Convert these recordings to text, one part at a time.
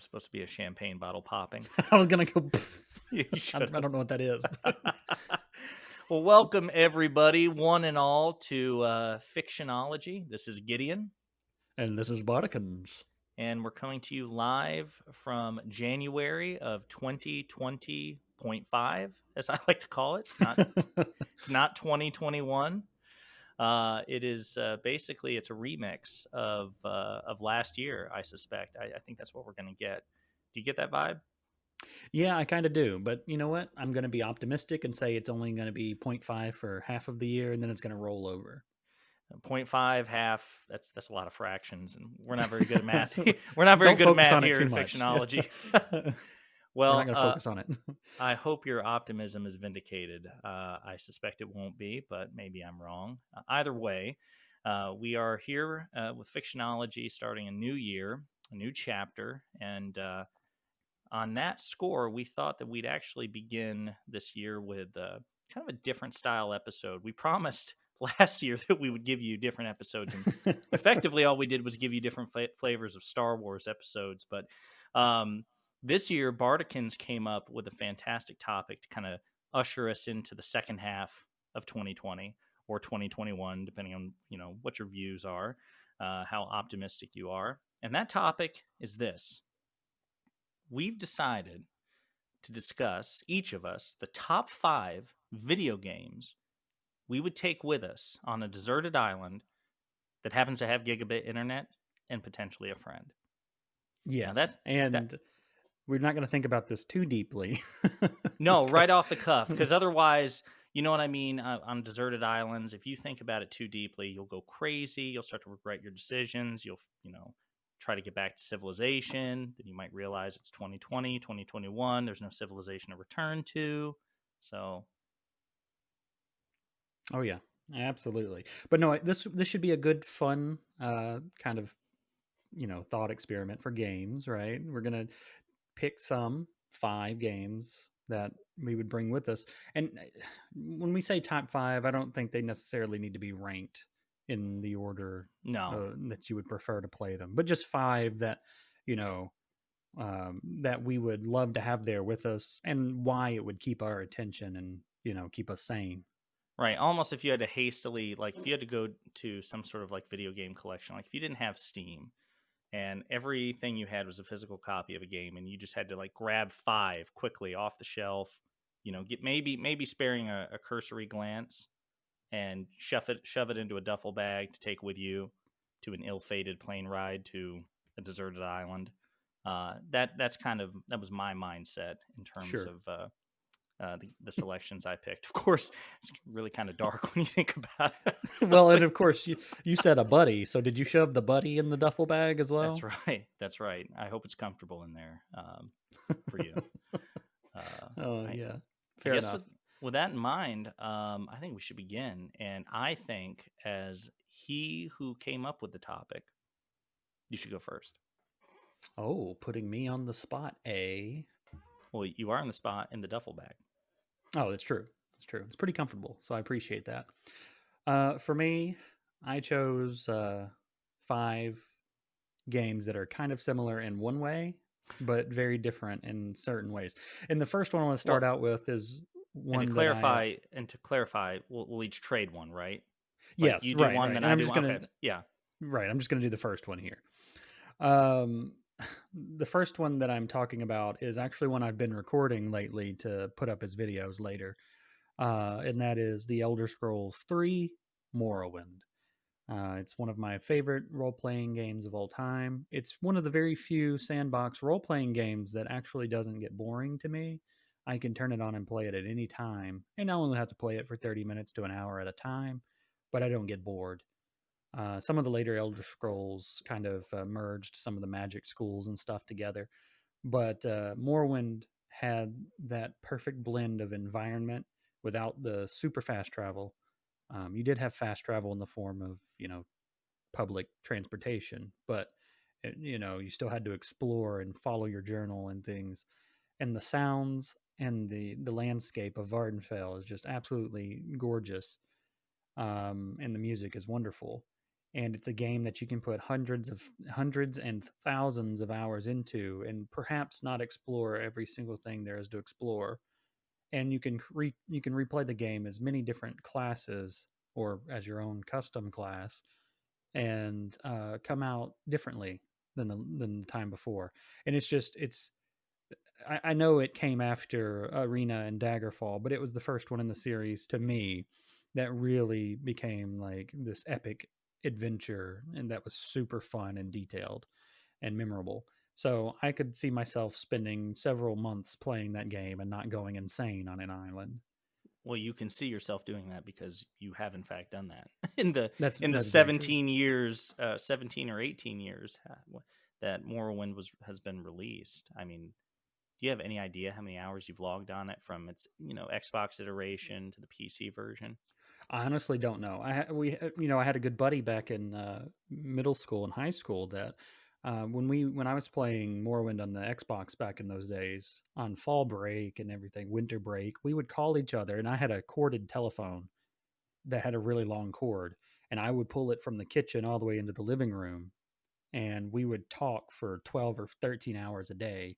was supposed to be a champagne bottle popping. I was gonna go. You I should. don't know what that is. Well, welcome everybody, one and all, to Fictionology. This is Gideon, And this is Bartikins. and we're coming to you live from January of 2020.5, as I like to call it. It's not 2021. It is basically it's a remix of last year. I suspect. I think that's what we're going to get. Do you get that vibe? Yeah, I kind of do. But you know what? I'm going to be optimistic and say it's only going to be 0.5 for half of the year, and then it's going to roll over. 0.5, half, that's a lot of fractions, and we're not very good at math. We're not very Don't good at focus math on it here too at much. Fictionology. We're not Well, going to focus on it. I hope your optimism is vindicated. I suspect it won't be, but maybe I'm wrong. Either way, we are here with Fictionology starting a new year, a new chapter, and on that score, we thought that we'd actually begin this year with kind of a different style episode. We promised last year that we would give you different episodes, and effectively all we did was give you different flavors of Star Wars episodes. But this year, Bartikins came up with a fantastic topic to kind of usher us into the second half of 2020 or 2021, depending on what your views are, how optimistic you are. And that topic is this: we've decided to discuss, each of us, the top 5 video games we would take with us on a deserted island that happens to have gigabit internet and potentially a friend. Yes, Now and we're not going to think about this too deeply. No, right off the cuff, because otherwise, you know what I mean, on deserted islands, if you think about it too deeply, you'll go crazy, you'll start to regret your decisions, you'll try to get back to civilization, then you might realize it's 2020, 2021, there's no civilization to return to. So Oh yeah, absolutely. But no, this should be a good, fun kind of thought experiment for games, right? We're gonna pick some 5 games that we would bring with us, and when we say top 5, I don't think they necessarily need to be ranked in the order no. that you would prefer to play them, but just 5 that that we would love to have there with us, and why it would keep our attention and keep us sane. Right. Almost if you had to hastily, like if you had to go to some sort of like video game collection, like if you didn't have Steam and everything you had was a physical copy of a game and you just had to like grab 5 quickly off the shelf, get maybe sparing a cursory glance and shove it into a duffel bag to take with you to an ill-fated plane ride to a deserted island. That was my mindset in terms Sure. of the selections I picked. Of course, it's really kind of dark when you think about it. Well, and of course you said a buddy, so did you shove the buddy in the duffel bag as That's well? right. That's right. I hope it's comfortable in there for you. Oh I, yeah, I fair guess enough. with that in mind, I think we should begin. And I think, as he who came up with the topic, you should go first. Oh, putting me on the spot, eh? Well, you are on the spot in the duffel bag. Oh, that's true. That's true. It's pretty comfortable, so I appreciate that. For me, I chose 5 games that are kind of similar in one way, but very different in certain ways. And the first one I want to start Well, out with is and to one that I clarify, we'll each trade one, right? Like yes, you do right, one, right. then And I I'm do just one. gonna Okay, yeah. right. I'm just gonna do the first one here. Um, the first one that I'm talking about is actually one I've been recording lately to put up as videos later, and that is The Elder Scrolls 3 Morrowind. It's one of my favorite role playing games of all time. It's one of the very few sandbox role playing games that actually doesn't get boring to me. I can turn it on and play it at any time, and I only have to play it for 30 minutes to an hour at a time, but I don't get bored. Some of the later Elder Scrolls kind of merged some of the magic schools and stuff together, but Morrowind had that perfect blend of environment without the super fast travel. You did have fast travel in the form of public transportation, but you still had to explore and follow your journal and things. And the sounds and the landscape of Vardenfell is just absolutely gorgeous, and the music is wonderful. and it's a game that you can put hundreds and thousands of hours into, and perhaps not explore every single thing there is to explore. And you can replay the game as many different classes or as your own custom class, and come out differently than the time before. And it's I know it came after Arena and Daggerfall, but it was the first one in the series to me that really became like this epic adventure, and that was super fun and detailed and memorable. So I could see myself spending several months playing that game and not going insane on an island. Well, you can see yourself doing that because you have in fact done that in the in the That's very true. 17 years, 17 or 18 years that Morrowind has been released. I mean, do you have any idea how many hours you've logged on it from its Xbox iteration to the PC version? I honestly don't know. I had a good buddy back in middle school and high school that when I was playing Morrowind on the Xbox back in those days on fall break and everything, winter break, we would call each other, and I had a corded telephone that had a really long cord, and I would pull it from the kitchen all the way into the living room, and we would talk for 12 or 13 hours a day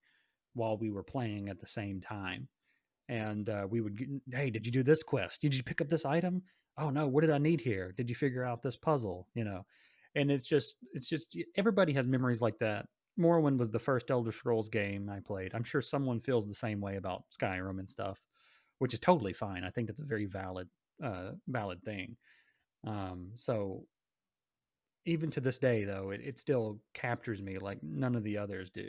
while we were playing at the same time. And we would, hey, did you do this quest? Did you pick up this item? Oh no, what did I need here? Did you figure out this puzzle? And it's just everybody has memories like that. Morrowind was the first Elder Scrolls game I played. I'm sure someone feels the same way about Skyrim and stuff, which is totally fine. I think that's a very valid thing. So even to this day, though, it still captures me like none of the others do.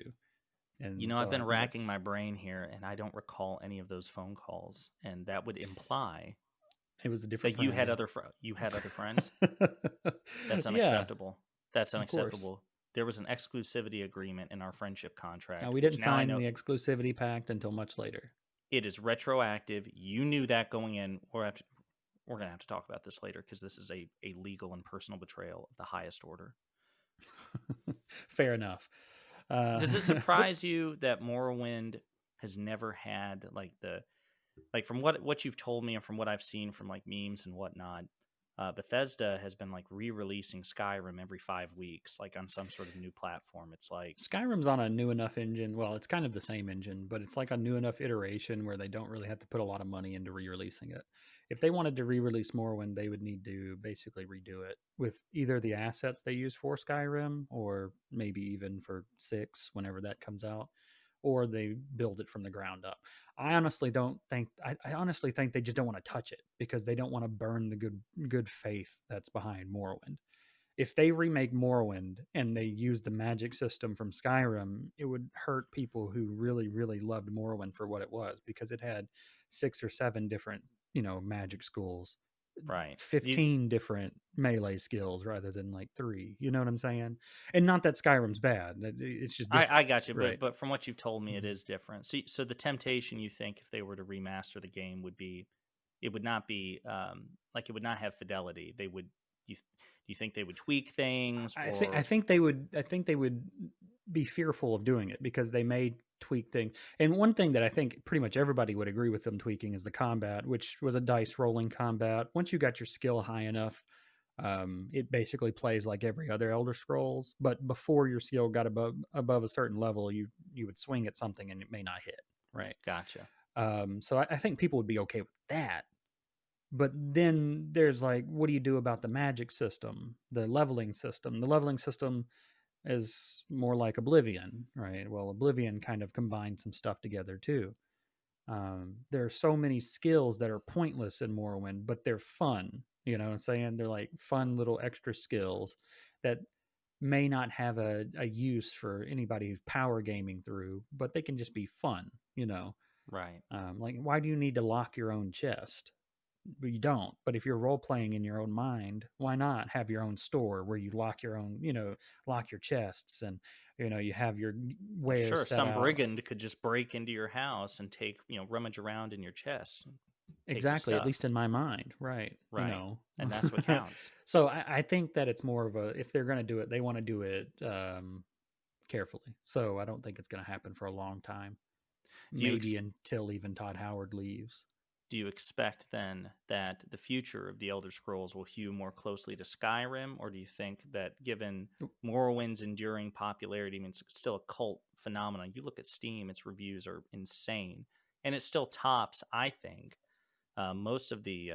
And I've so been racking that's my brain here and I don't recall any of those phone calls, and that would imply it was a different that you friend, had yeah. you had other friends. That's Yeah, unacceptable. That's of course. unacceptable. There was an exclusivity agreement in our friendship contract, We which didn't now I sign know the exclusivity pact until much later. it is retroactive. You knew that going in. We're gonna have to talk about this later because this is a legal and personal betrayal of the highest order. Fair enough. Does it But surprise you that Morrowind has never had like from what you've told me and from what I've seen from like memes and whatnot, Bethesda has been like re-releasing Skyrim every 5 weeks, like on some sort of new platform. It's like, Skyrim's on a new enough engine. Well, it's kind of the same engine, but it's like a new enough iteration where they don't really have to put a lot of money into re-releasing it. If they wanted to re-release Morrowind, they would need to basically redo it with either the assets they use for Skyrim, or maybe even for 6 whenever that comes out, or they build it from the ground up. I honestly think they just don't want to touch it because they don't want to burn the good faith that's behind Morrowind. If they remake Morrowind and they use the magic system from Skyrim, it would hurt people who really, really loved Morrowind for what it was, because it had 6 or 7 different, magic schools, right. You 15 different melee skills rather than like 3. You know what I'm saying? And not that Skyrim's bad. It's just I different, got you, right? but from what you've told me, it Mhm. is different. So the temptation you think if they were to remaster the game would be, it would not be like it would not have fidelity. They would do you think they would tweak things I or think they would be fearful of doing it because they may tweak things. And one thing that I think pretty much everybody would agree with them tweaking is the combat, which was a dice rolling combat. Once you got your skill high enough, it basically plays like every other Elder Scrolls. But before your skill got above a certain level, you would swing at something and it may not hit, right? gotcha? So I think people would be okay with that. But then there's like, what do you do about the magic system, the leveling system? The leveling system is more like Oblivion, right? Well, Oblivion kind of combines some stuff together too. There are so many skills that are pointless in Morrowind, but they're fun. You know what I'm saying? They're like fun little extra skills that may not have a use for anybody who's power gaming through, but they can just be fun, you know? Right. Like, why do you need to lock your own chest? You don't. But if you're role playing in your own mind, why not have your own store where you lock your own, lock your chests, and you have your Well, wares sure, set some out. brigand could just break into your house and take, rummage around in your chest, and take your Exactly, at stuff. least in my mind, right? Right. And that's what counts. So I think that it's more of a, if they're going to do it, they want to do it carefully. So I don't think it's going to happen for a long time. Do you Maybe until even Todd Howard leaves. Do you expect then that the future of the Elder Scrolls will hew more closely to Skyrim, or do you think that given Morrowind's enduring popularity, I mean, it's still a cult phenomenon. You look at Steam, its reviews are insane, and it still tops, I think, most of the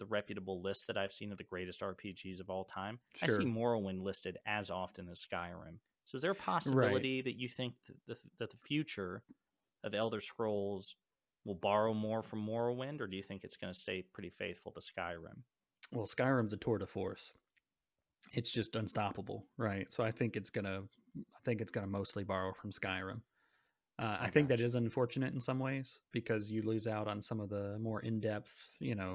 reputable lists that I've seen of the greatest RPGs of all time. I see Sure. Morrowind listed as often as Skyrim. So, is there a Right. possibility that you think that the future of Elder Scrolls will borrow more from Morrowind, or do you think it's going to stay pretty faithful to Skyrim? Well, Skyrim's a tour de force. It's just unstoppable, right? So I think it's gonna mostly borrow from Skyrim. I I think that got you. is unfortunate in some ways because you lose out on some of the more in-depth,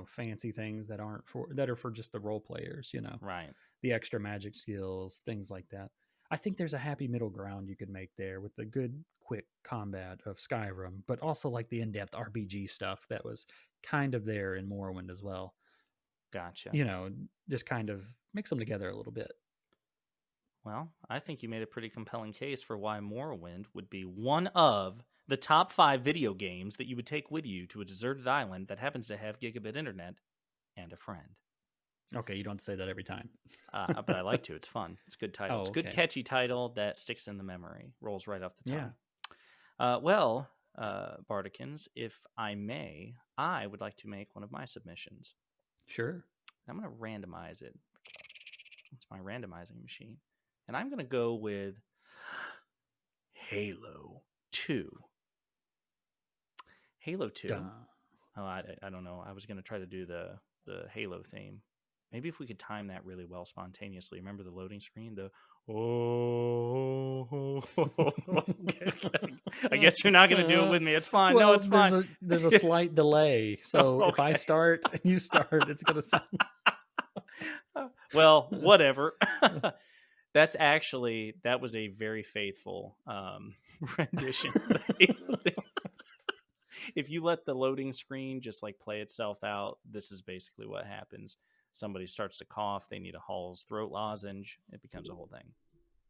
fancy things that are for just the role players, Right. the extra magic skills, things like that. I think there's a happy middle ground you could make there with the good, quick combat of Skyrim, but also like the in-depth RPG stuff that was kind of there in Morrowind as well. Gotcha. You know, just kind of mix them together a little bit. Well, I think you made a pretty compelling case for why Morrowind would be one of the top 5 video games that you would take with you to a deserted island that happens to have gigabit internet and a friend. Okay, you don't have to say that every time. But I like to. It's fun. It's a good title. It's Oh, a good, okay. catchy title that sticks in the memory, rolls right off the Yeah, tongue. Bardicans, if I may, I would like to make one of my submissions. sure. I'm going to randomize it. It's my randomizing machine. And I'm going to go with Halo 2. Halo 2. Duh. Oh, I don't know. I was going to try to do the Halo theme. Maybe if we could time that really well spontaneously. Remember the loading screen? The oh, I guess you're not going to do it with me. It's fine. No, Well, it's there's fine. a slight delay, so if I Okay. start and you start, it's gonna sound. Well, whatever. That was a very faithful rendition of the Halo thing. If you let the loading screen just like play itself out, this is basically what happens. Somebody starts to cough, they need a Hall's throat lozenge, it becomes a whole thing.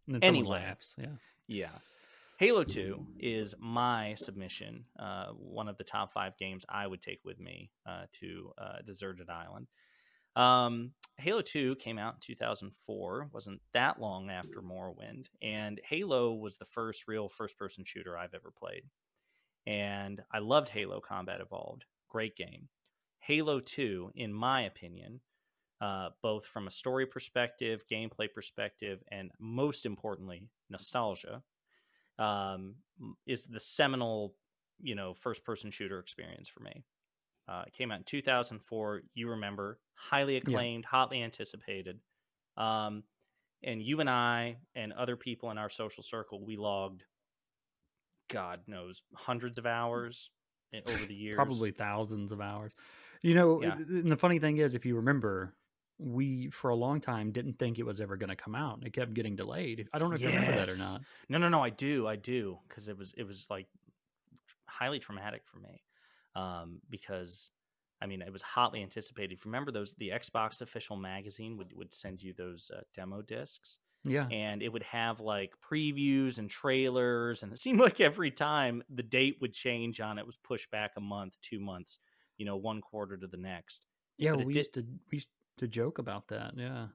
And then someone Anyway, laughs. Yeah. yeah. Halo 2 is my submission, one of the top 5 games I would take with me to Deserted Island. Halo 2 came out in 2004, wasn't that long after Morrowind, and Halo was the first real first person shooter I've ever played. And I loved Halo Combat Evolved. Great game. Halo 2, in my opinion, both from a story perspective, gameplay perspective, and most importantly, nostalgia, is the seminal, first person shooter experience for me. It came out in 2004. You remember, highly Yeah. acclaimed, hotly anticipated. Um, and you and I and other people in our social circle, we logged, God knows, hundreds of hours over the years. Probably thousands of hours. Yeah. And the funny thing is, if you remember, we for a long time didn't think it was ever going to come out. It kept getting delayed. I don't know if you remember that or Yes. not. No. I do, because it was like highly traumatic for me, because I mean it was hotly anticipated. If you remember those, the Xbox official magazine would send you those demo discs, Yeah. and it would have like previews and trailers, and it seemed like every time the date would change on it was pushed back a month, 2 months, one quarter to the next. Yeah, But it did. we used to joke about that. Yeah.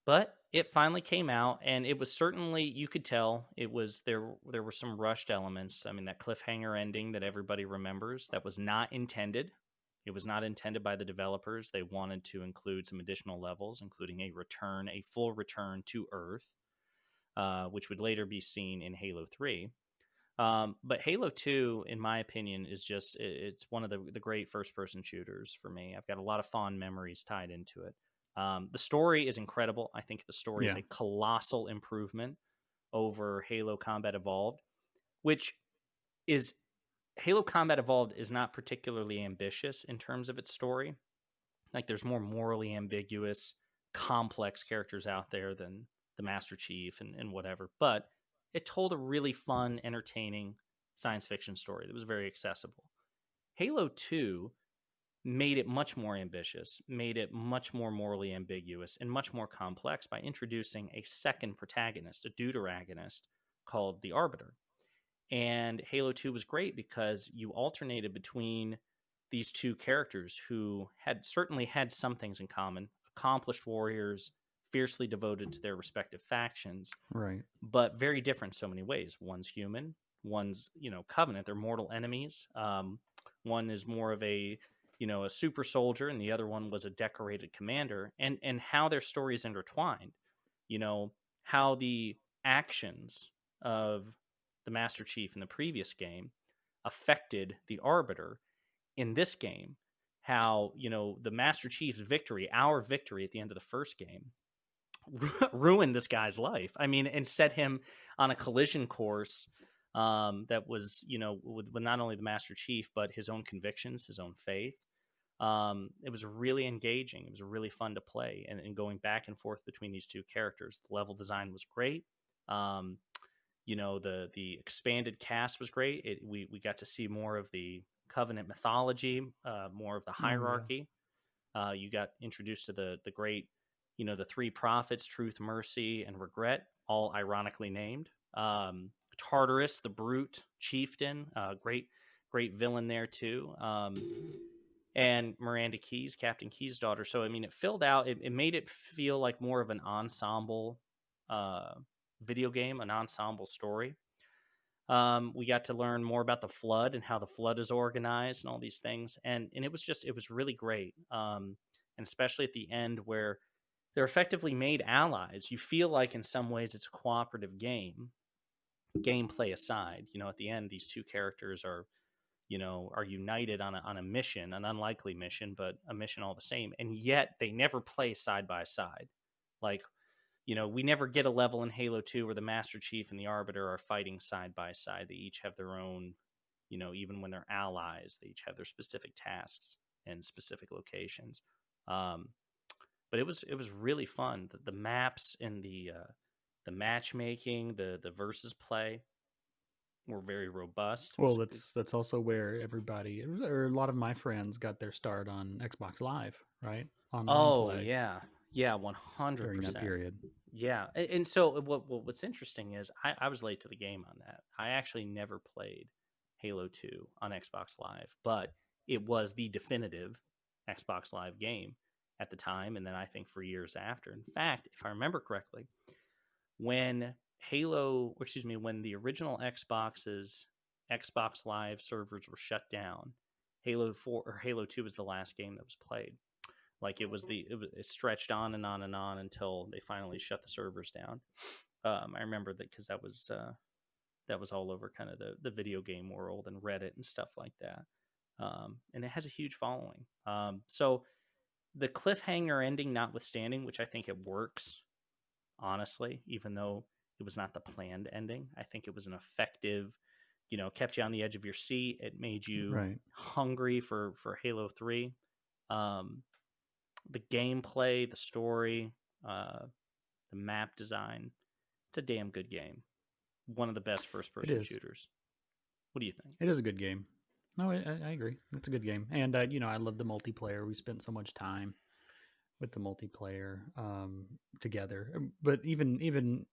But it finally came out, and it was certainly, you could tell it was there were some rushed elements. I mean, that cliffhanger ending that everybody remembers, that was not intended. It was not intended by the developers. They wanted to include some additional levels, including a full return to Earth, which would later be seen in Halo 3. But Halo 2, in my opinion, is just it's one of the great first person shooters for me. I've got a lot of fond memories tied into it. The story is incredible. I think the story is Yeah. a colossal improvement over Halo Combat Evolved, which is Halo Combat Evolved is not particularly ambitious in terms of its story. Like there's more morally ambiguous, complex characters out there than the Master Chief and whatever. But it told a really fun, entertaining science fiction story that was very accessible. Halo 2 made it much more ambitious, made it much more morally ambiguous, and much more complex by introducing a second protagonist, a deuteragonist called the Arbiter. And Halo 2 was great because you alternated between these two characters who had certainly had some things in common: accomplished warriors, fiercely devoted to their respective factions, Right. but very different in so many ways. One's human, one's, covenant. They're mortal enemies. One is more of a super soldier, and the other one was a decorated commander. And how their stories intertwined. You know how the actions of the Master Chief in the previous game affected the Arbiter in this game. How the Master Chief's victory, our victory at the end of the first game, ruined this guy's life. I mean, and set him on a collision course that was, with not only the Master Chief, but his own convictions, his own faith. It was really engaging. It was really fun to play, and going back and forth between these two characters. The level design was great. Um, the expanded cast was great. We got to see more of the Covenant mythology, more of the Oh yeah. hierarchy. You got introduced to the great, the three prophets: truth, mercy, and regret, all ironically named. Tartarus, the brute chieftain, great villain there too. And Miranda Keys, Captain Key's daughter. So I mean, it filled out. It made it feel like more of an ensemble uh, video game, an ensemble story. We got to learn more about the flood and how the flood is organized and all these things, and it was really great. And especially at the end where they're effectively made allies. You feel like in some ways it's a cooperative game, gameplay aside. At the end, these two characters are united on a mission, an unlikely mission, but a mission all the same. And yet they never play side by side. Like, we never get a level in Halo 2 where the Master Chief and the Arbiter are fighting side by side. They each have their own, even when they're allies, they each have their specific tasks and specific locations. Um, but it was really fun. The maps and the matchmaking, the versus play were very robust. It Well, was that's also where everybody, or a lot of my friends, got their start on Xbox Live, right? Online Oh play yeah, one hundred during that percent. period. Yeah, and so what's interesting is I was late to the game on that. I actually never played Halo 2 on Xbox Live, but it was the definitive Xbox Live game at the time, and then I think for years after. In fact, if I remember correctly, when when the original Xbox Live servers were shut down, Halo 4 or Halo 2 was the last game that was played. Like it stretched on and on and on until they finally shut the servers down. I remember that because that was all over kind of the video game world and Reddit and stuff like that. And it has a huge following. So the cliffhanger ending notwithstanding, which I think it works, honestly, even though it was not the planned ending. I think it was an effective, kept you on the edge of your seat. It made you Right. hungry for Halo 3. Um, the gameplay, the story, uh, the map design. It's a damn good game. One of the best first It person is. shooters. What do you think? It is a good game. No, I agree. It's a good game, and I love the multiplayer. We spent so much time with the multiplayer together. But even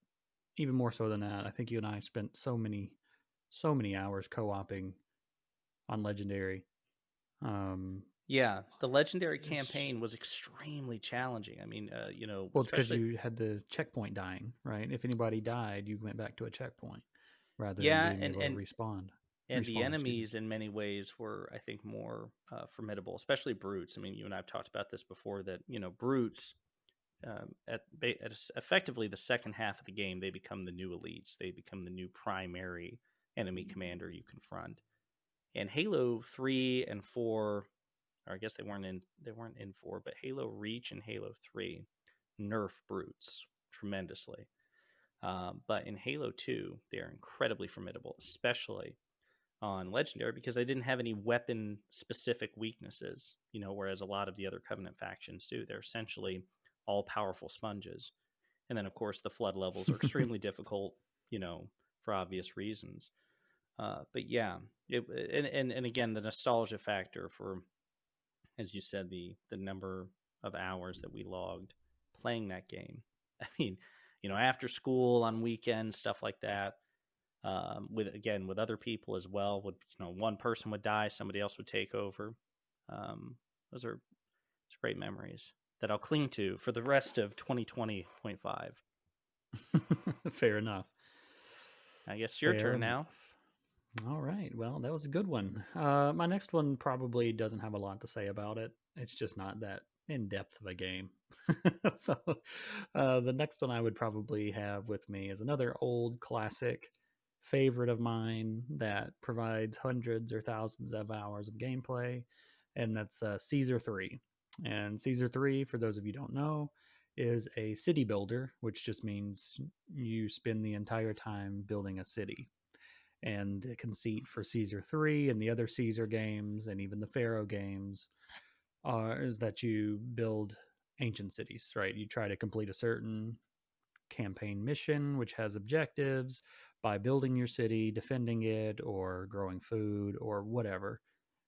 more so than that, I think you and I spent so many hours co-oping on Legendary. Um, Yeah, the legendary it's, campaign was extremely challenging. I mean, well, it's because especially you had the checkpoint dying, right? If anybody died, you went back to a checkpoint rather than yeah, being and able to and respawn. and the Respawn, excuse me. enemies in many ways were, I think, more formidable, especially brutes. I mean, you and I've talked about this before, that brutes effectively the second half of the game, they become the new elites. They become the new primary enemy commander you confront. And Halo 3 and 4, or I guess they weren't in 4, but Halo Reach and Halo 3 nerf brutes tremendously. But in Halo 2, they are incredibly formidable, especially on Legendary, because they didn't have any weapon specific weaknesses, whereas a lot of the other Covenant factions do. They're essentially all powerful sponges. And then, of course, the flood levels are extremely difficult, for obvious reasons. But yeah, and again, the nostalgia factor for, as you said, the number of hours that we logged playing that game. I mean, after school, on weekends, stuff like that. With other people as well. Would one person would die, somebody else would take over. Those are great memories that I'll cling to for the rest of 2020.5. Fair enough. I guess your Fair turn now. enough. All right. Well, that was a good one. My next one probably doesn't have a lot to say about it. It's just not that in depth of a game. So, the next one I would probably have with me is another old classic favorite of mine that provides hundreds or thousands of hours of gameplay, and that's Caesar 3. And Caesar 3, for those of you who don't know, is a city builder, which just means you spend the entire time building a city. And the conceit for Caesar 3 and the other Caesar games and even the Pharaoh games is that you build ancient cities, right? You try to complete a certain campaign mission, which has objectives by building your city, defending it, or growing food, or whatever.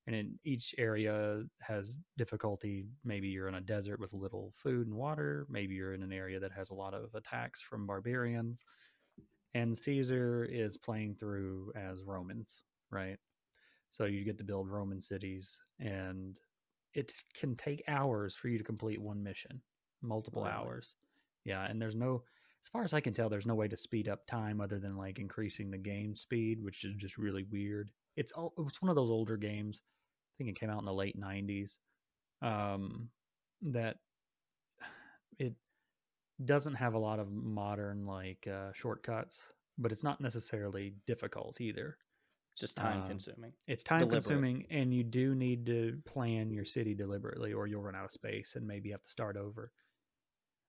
And in each area has difficulty. Maybe you're in a desert with little food and water. Maybe you're in an area that has a lot of attacks from barbarians. And Caesar is playing through as Romans, right? So you get to build Roman cities, and it can take hours for you to complete one mission, multiple Really? hours. Yeah, and there's no, as far as I can tell, there's no way to speed up time other than like increasing the game speed, which is just really weird. It's one of those older games. I think it came out in the late '90s. Um, that it doesn't have a lot of modern like shortcuts, but it's not necessarily difficult either. Just time Um, consuming, it's time deliberate. consuming, and you do need to plan your city deliberately, or you'll run out of space and maybe have to start over.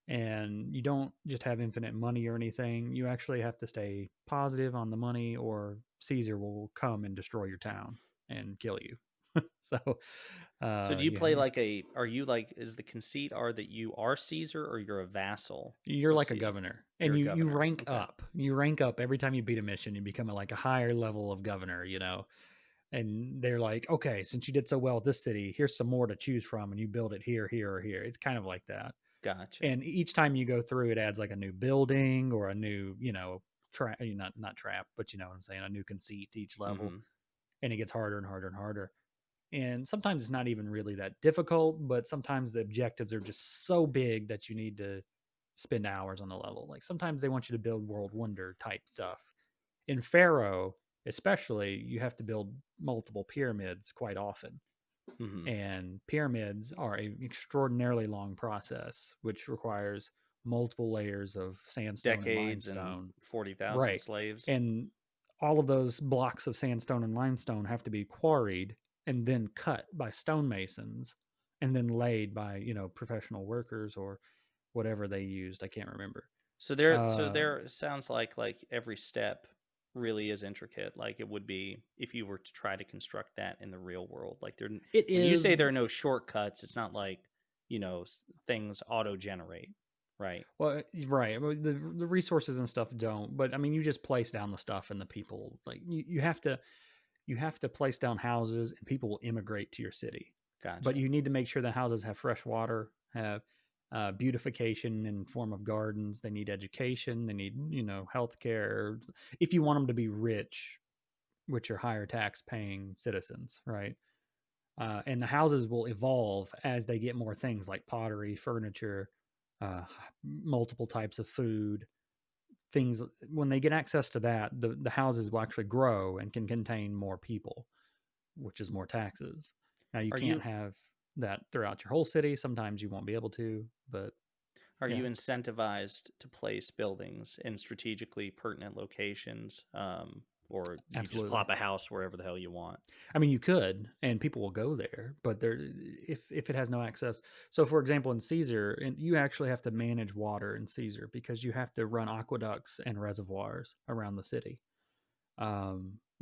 And you don't just have infinite money or anything. You actually have to stay positive on the money, or Caesar will come and destroy your town and kill you. So, So do you yeah, play like a? Are you like? Is the conceit are that you are Caesar or you're a vassal you're of like a Caesar? governor, and You're a you governor. rank Okay, up. You rank up every time you beat a mission. You become like a higher level of governor. And they're like, okay, since you did so well at this city, here's some more to choose from, and you build it here, here, or here. It's kind of like that. gotcha. And each time you go through, it adds like a new building or a new, trap. Not trap, but you know what I'm saying, a new conceit to each level, Mm-hmm. and it gets harder and harder and harder. And sometimes it's not even really that difficult, but sometimes the objectives are just so big that you need to spend hours on the level. Like sometimes they want you to build world wonder type stuff. In Pharaoh, especially, you have to build multiple pyramids quite often. Mm-hmm. And pyramids are an extraordinarily long process, which requires multiple layers of sandstone and Decades and limestone. 40,000 Right. slaves. And all of those blocks of sandstone and limestone have to be quarried and then cut by stonemasons and then laid by, professional workers or whatever they used. I can't remember. Uh, There sounds like every step really is intricate. Like it would be if you were to try to construct that in the real world. Like it when you is say there are no shortcuts, it's not like things auto generate, right? Well, right. Well, the resources and stuff don't, but I mean, you just place down the stuff, and the people like you have to place down houses, and people will immigrate to your city. But Gotcha. you need to make sure the houses have fresh water, have beautification in form of gardens. They need education. They need health care. If you want them to be rich, which are higher tax paying citizens, right? And the houses will evolve as they get more things like pottery, furniture, uh, multiple types of food. Things when they get access to that, the houses will actually grow and can contain more people, which is more taxes. Now you Are can't you have that throughout your whole city. Sometimes you won't be able to, but are you yeah, incentivized to place buildings in strategically pertinent locations, or you just absolutely. plop a house wherever the hell you want? I mean, you could, and people will go there, but if it has no access. So, for example, in Caesar, and you actually have to manage water in Caesar because you have to run aqueducts and reservoirs around the city.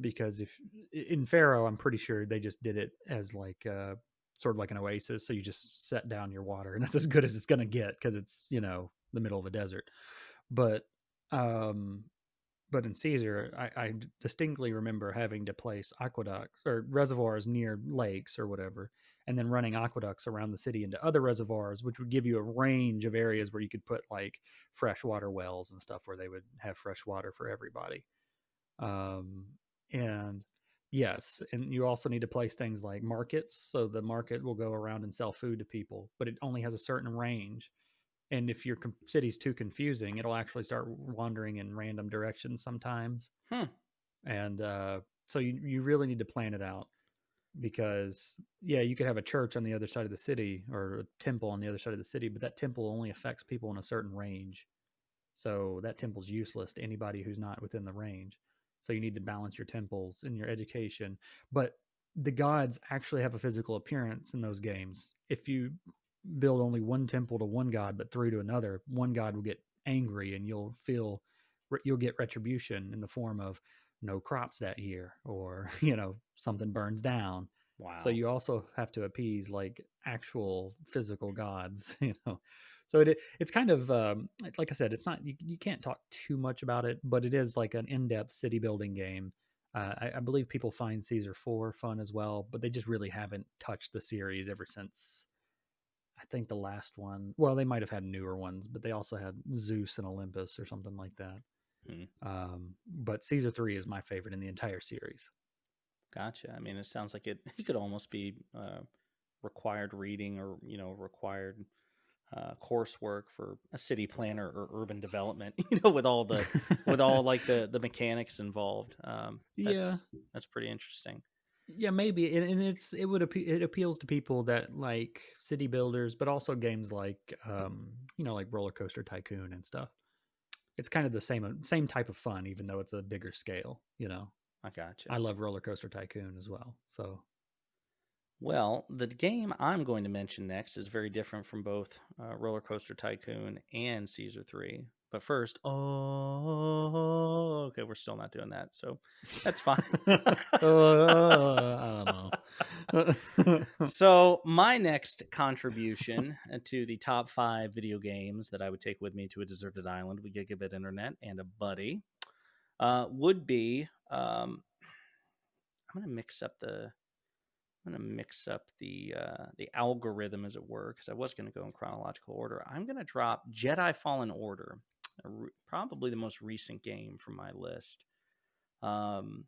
Because if in Pharaoh, I'm pretty sure they just did it as like sort of like an oasis. So you just set down your water, and that's as good as it's going to get because it's the middle of a desert. But um, but in Caesar, I distinctly remember having to place aqueducts or reservoirs near lakes or whatever, and then running aqueducts around the city into other reservoirs, which would give you a range of areas where you could put like freshwater wells and stuff where they would have fresh water for everybody. Um, and Yes, and you also need to place things like markets, so the market will go around and sell food to people, but it only has a certain range. And if your city's too confusing, it'll actually start wandering in random directions sometimes. Hmm. And so you really need to plan it out because, yeah, you could have a church on the other side of the city or a temple on the other side of the city, but that temple only affects people in a certain range. So that temple's useless to anybody who's not within the range. So you need to balance your temples and your education. But the gods actually have a physical appearance in those games. If you build only one temple to one god but three to another, one god will get angry and you'll get retribution in the form of no crops that year, or something burns down. So Wow. you also have to appease like actual physical gods. So it's kind of like I said, it's not you can't talk too much about it, but it is like an in-depth city building game. I believe people find Caesar 4 fun as well, but they just really haven't touched the series ever since. I think the last one. Well, they might have had newer ones, but they also had Zeus and Olympus or something like that. Hmm. But Caesar 3 is my favorite in the entire series. Gotcha. I mean, it sounds like it could almost be required reading or required coursework for a city planner or urban development. With all like the mechanics involved. Yeah, That's pretty interesting. yeah, maybe, and it appeals to people that like city builders, but also games like like Roller Coaster Tycoon and stuff. It's kind of the same type of fun, even though it's a bigger scale. I gotcha. I love Roller Coaster Tycoon as well. So Well, the game I'm going to mention next is very different from both Roller Coaster Tycoon and Caesar 3. But first, oh, okay, we're still not doing that, so that's fine. I don't know. So, my next contribution to the top 5 video games that I would take with me to a deserted island with gigabit internet and a buddy would be I'm going to mix up the the algorithm, as it were, because I was going to go in chronological order. I'm going to drop Jedi Fallen Order, probably the most recent game from my list. Um,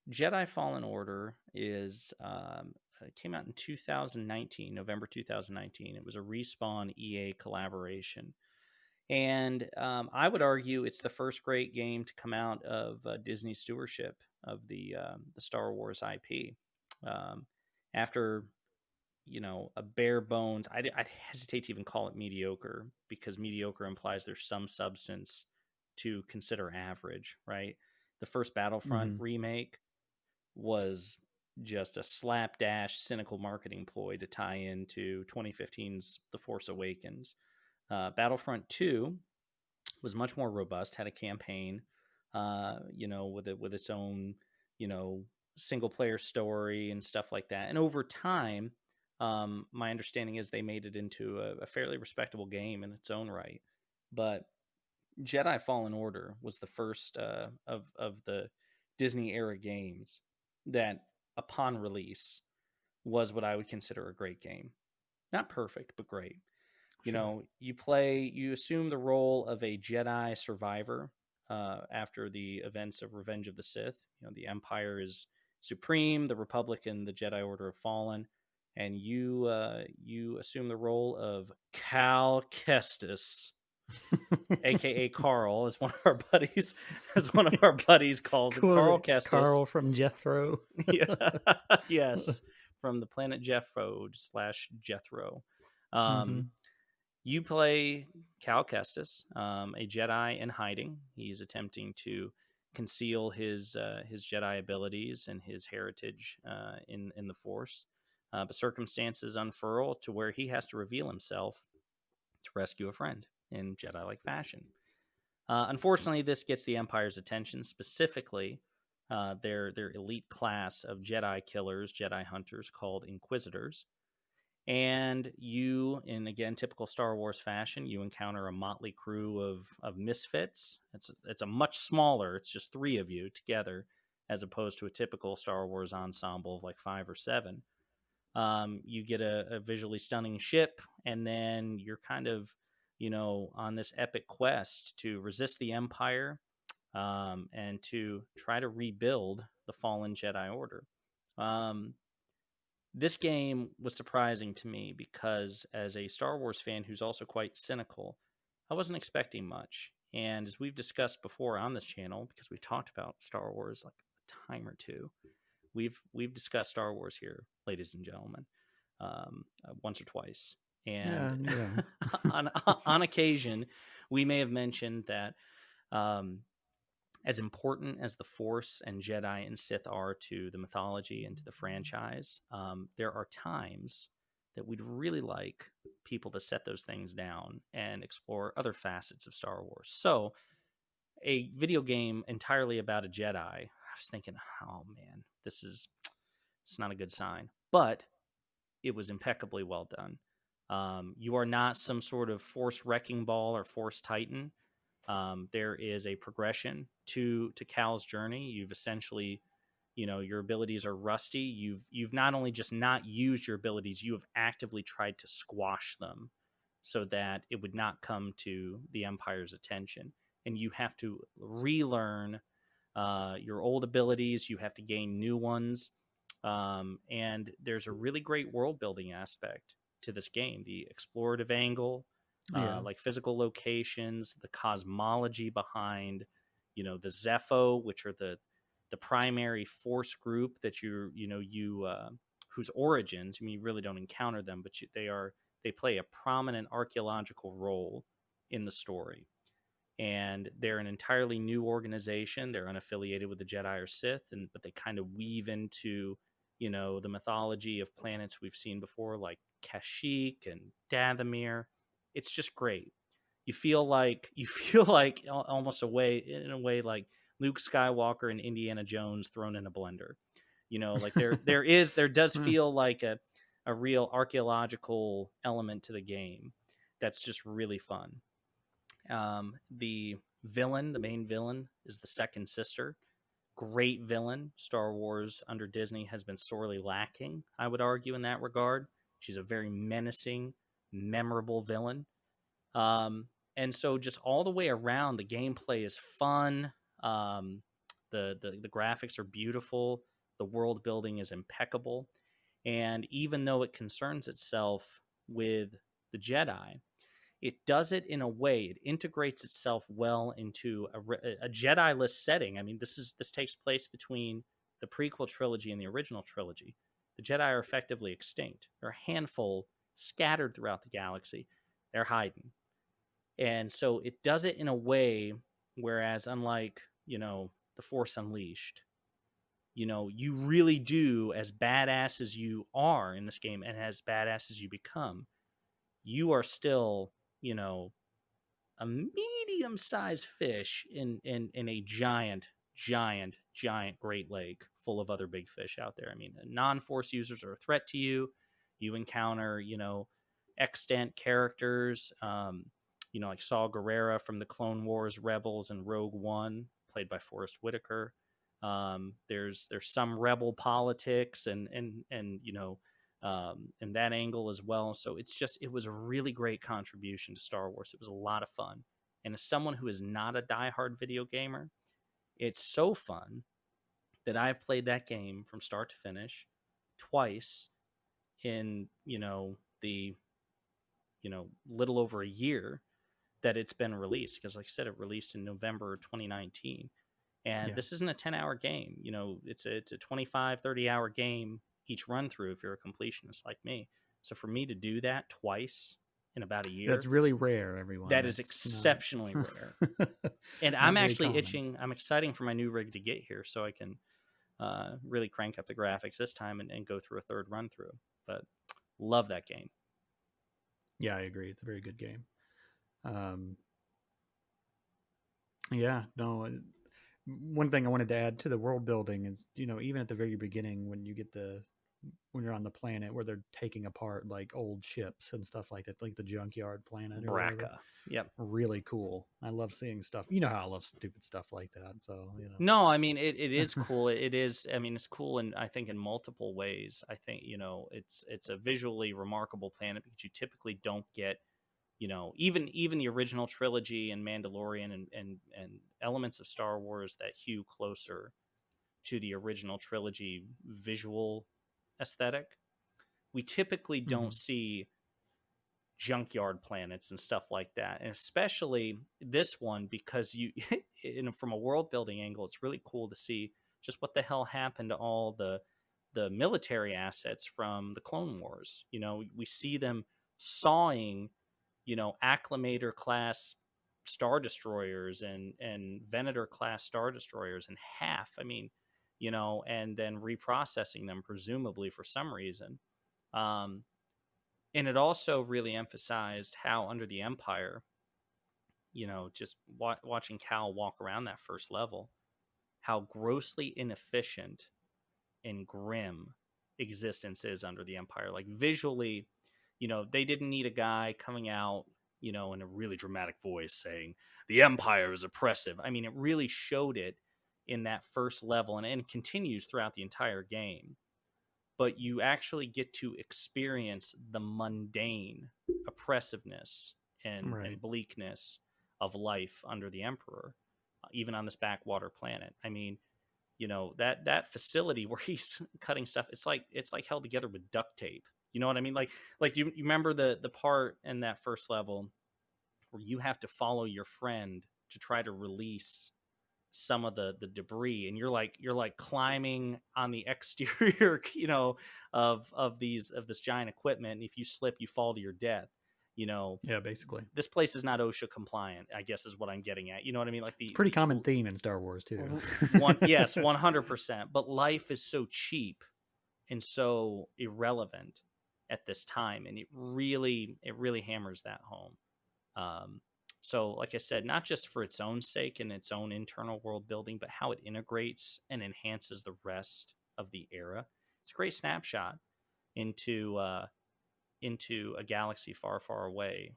Jedi Fallen Order is it came out in 2019, November 2019. It was a Respawn EA collaboration. And I would argue it's the first great game to come out of Disney's stewardship of the Star Wars IP. Um, After a bare bones, I'd hesitate to even call it mediocre, because mediocre implies there's some substance to consider average, right? The first Battlefront Hmm. remake was just a slapdash, cynical marketing ploy to tie into 2015's The Force Awakens. Battlefront 2 was much more robust, had a campaign, with its own, you know, single player story and stuff like that. And over time, my understanding is they made it into a fairly respectable game in its own right. But Jedi Fallen Order was the first of the Disney era games that, upon release, was what I would consider a great game. Not perfect, but great. Sure. You assume the role of a Jedi survivor after the events of Revenge of the Sith. The Empire is supreme, the Republic and the Jedi Order have fallen, and you assume the role of Cal Kestis, aka Carl, as one of our buddies calls him, Was Carl it Kestis. Carl from Jethro? Yeah, yes, from the planet Jeffro slash Jethro. Um, Hmm. you play Cal Kestis, a Jedi in hiding. He's attempting to conceal his Jedi abilities and his heritage in the Force, but circumstances unfurl to where he has to reveal himself to rescue a friend in Jedi-like fashion. Unfortunately, this gets the Empire's attention, specifically their elite class of Jedi killers, Jedi hunters called Inquisitors. And you, in again typical Star Wars fashion, you encounter a motley crew of misfits. It's a much smaller. It's just 3 of you together, as opposed to a typical Star Wars ensemble of like 5 or 7. You get a visually stunning ship, and then you're kind of, on this epic quest to resist the Empire, and to try to rebuild the Fallen Jedi Order. Um, this game was surprising to me because, as a Star Wars fan who's also quite cynical, I wasn't expecting much. And as we've discussed before on this channel, because we've talked about Star Wars like a time or two, we've discussed Star Wars here, ladies and gentlemen, once or twice. And Yeah, you know. on occasion, we may have mentioned that um, as important as the Force and Jedi and Sith are to the mythology and to the franchise, there are times that we'd really like people to set those things down and explore other facets of Star Wars. So, a video game entirely about a Jedi, I was thinking, oh man, it's not a good sign. But it was impeccably well done. You are not some sort of Force wrecking ball or Force Titan. There is a progression to Cal's journey. You've essentially, your abilities are rusty. You've not only just not used your abilities, you have actively tried to squash them so that it would not come to the Empire's attention. And you have to relearn your old abilities. You have to gain new ones. And there's a really great world building aspect to this game. The explorative angle, Yeah. like physical locations, the cosmology behind, the Zepho, which are the primary force group that whose origins. I mean, you really don't encounter them, but they play a prominent archaeological role in the story. And they're an entirely new organization. They're unaffiliated with the Jedi or Sith, but they kind of weave into the mythology of planets we've seen before, like Kashyyyk and Dathomir. It's just great. You feel like almost in a way like Luke Skywalker and Indiana Jones thrown in a blender. Like there does feel like a real archaeological element to the game that's just really fun. The main villain, is the second sister. Great villain. Star Wars under Disney has been sorely lacking, I would argue, in that regard. She's a very menacing, memorable villain. And so just all the way around, the gameplay is fun. The graphics are beautiful. The world building is impeccable. And even though it concerns itself with the Jedi, it does it in a way, it integrates itself well into a Jedi-less setting. I mean, this takes place between the prequel trilogy and the original trilogy. The Jedi are effectively extinct. There are a handful scattered throughout the galaxy. They're hiding. And so it does it in a way, whereas unlike, The Force Unleashed, you really do, as badass as you are in this game and as badass as you become, you are still, you know, a medium-sized fish in a giant Great Lake full of other big fish out there. I mean, non-Force users are a threat to you. You encounter, extant characters, like Saw Gerrera from the Clone Wars, Rebels, and Rogue One, played by Forrest Whitaker. There's some rebel politics and that angle as well. So it was a really great contribution to Star Wars. It was a lot of fun. And as someone who is not a diehard video gamer, it's so fun that I've played that game from start to finish twice in, the, little over a year that it's been released. Because like I said, it released in November 2019. And Yeah. this isn't a 10-hour game. It's a 25, 30-hour game each run through if you're a completionist like me. So for me to do that twice in about a That's year, really rare, everyone. that is That's not exceptionally rare. And not I'm very actually common. itching. I'm exciting for my new rig to get here so I can really crank up the graphics this time and go through a third run through. But love that game. Yeah, I agree. It's a very good game. Um, yeah, no. One thing I wanted to add to the world building is, even at the very beginning when you're on the planet where they're taking apart like old ships and stuff like that, like the junkyard planet or whatever. Braca. Yep. Really cool. I love seeing stuff. You know how I love stupid stuff like that. So, No, I mean it is cool. It is. I mean, it's cool, and I think in multiple ways. I think it's a visually remarkable planet because you typically don't get even the original trilogy and Mandalorian and elements of Star Wars that hew closer to the original trilogy visual aesthetic. We typically don't Hmm. see junkyard planets and stuff like that, and especially this one because from a world building angle, it's really cool to see just what the hell happened to all the military assets from the Clone Wars. We see them sawing, acclimator class star destroyers and venator class star destroyers in half. I mean, and then reprocessing them presumably for some reason. um, and it also really emphasized how under the Empire, just watching Cal walk around that first level, how grossly inefficient and grim existence is under the Empire. Like visually, they didn't need a guy coming out, in a really dramatic voice saying the Empire is oppressive. I mean, it really showed it in that first level, and continues throughout the entire game. But you actually get to experience the mundane oppressiveness Right. and bleakness of life under the Emperor, even on this backwater planet. I mean, that facility where he's cutting stuff, it's like held together with duct tape. You know what I mean? Like you remember the part in that first level where you have to follow your friend to try to release some of the debris, and you're like climbing on the exterior of this giant equipment, and if you slip you fall to your death. you know Yeah, basically. this place is not OSHA compliant, I guess, is what I'm getting at. You know what I mean? Like It's a pretty common theme in Star Wars too. one, yes, 100%, but life is so cheap and so irrelevant at this time, and it really hammers that home. um, so, like I said, not just for its own sake and its own internal world building, but how it integrates and enhances the rest of the era. It's a great snapshot into a galaxy far, far away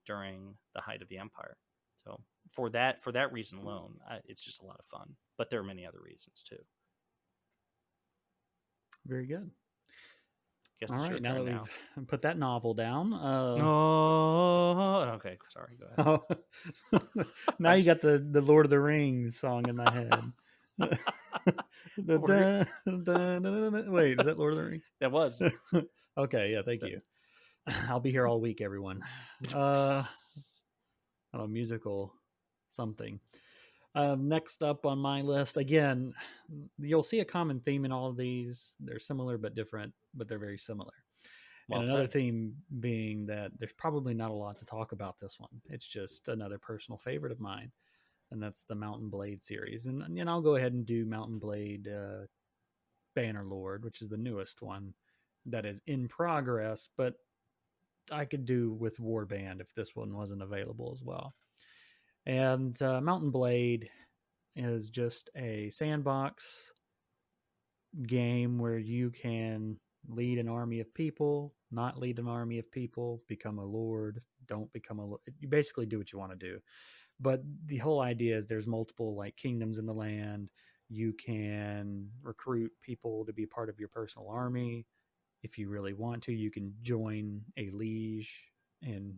during the height of the Empire. So, for that reason alone, it's just a lot of fun. But there are many other reasons too. Very good. Guess All it's your right, now that turn we've now. put that novel down, Oh, okay. Sorry. Go ahead. oh, now I'm you just, got the Lord of the Rings song in my head. Wait, is that Lord of the Rings? that was. Okay, yeah, thank That, you. I'll be here all week, everyone. Uh, a musical something. Next up on my list, again, you'll see a common theme in all of these. They're similar but different, but they're very similar. And well another said. theme being that there's probably not a lot to talk about this one. It's just another personal favorite of mine, and that's the Mountain Blade series. And I'll go ahead and do Mountain Blade Bannerlord, which is the newest one that is in progress, but I could do with Warband if this one wasn't available as well. And Mountain Blade is just a sandbox game where you can lead an army of people, not lead an army of people, become a lord, don't become a lord. You basically do what you want to do. But the whole idea is there's multiple like kingdoms in the land. You can recruit people to be part of your personal army. If you really want to, you can join a liege and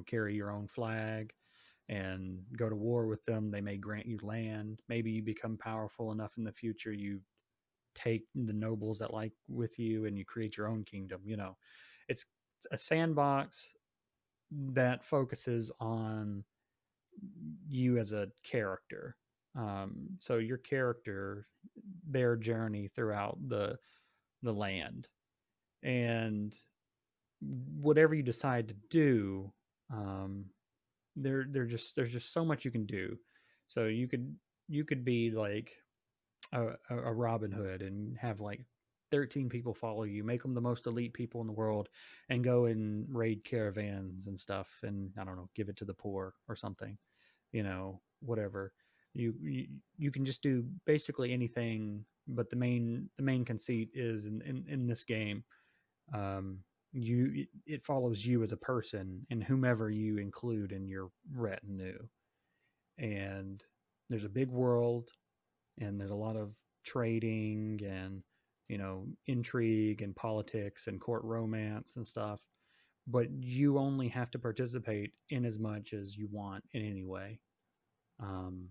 carry your own flag and go to war with them. They may grant you land. Maybe you become powerful enough in the future, you take the nobles that like with you and you create your own kingdom. It's a sandbox that focuses on you as a character. So your character, their journey throughout the land, and whatever you decide to do, um, there's just so much you can do. So you could be like a Robin Hood and have like 13 people follow you, make them the most elite people in the world, and go and raid caravans and stuff, and I don't know, give it to the poor or something, whatever. You can just do basically anything, but the main conceit is in this game, um, it follows you as a person and whomever you include in your retinue, and there's a big world, and there's a lot of trading and intrigue and politics and court romance and stuff, but you only have to participate in as much as you want in any way. um,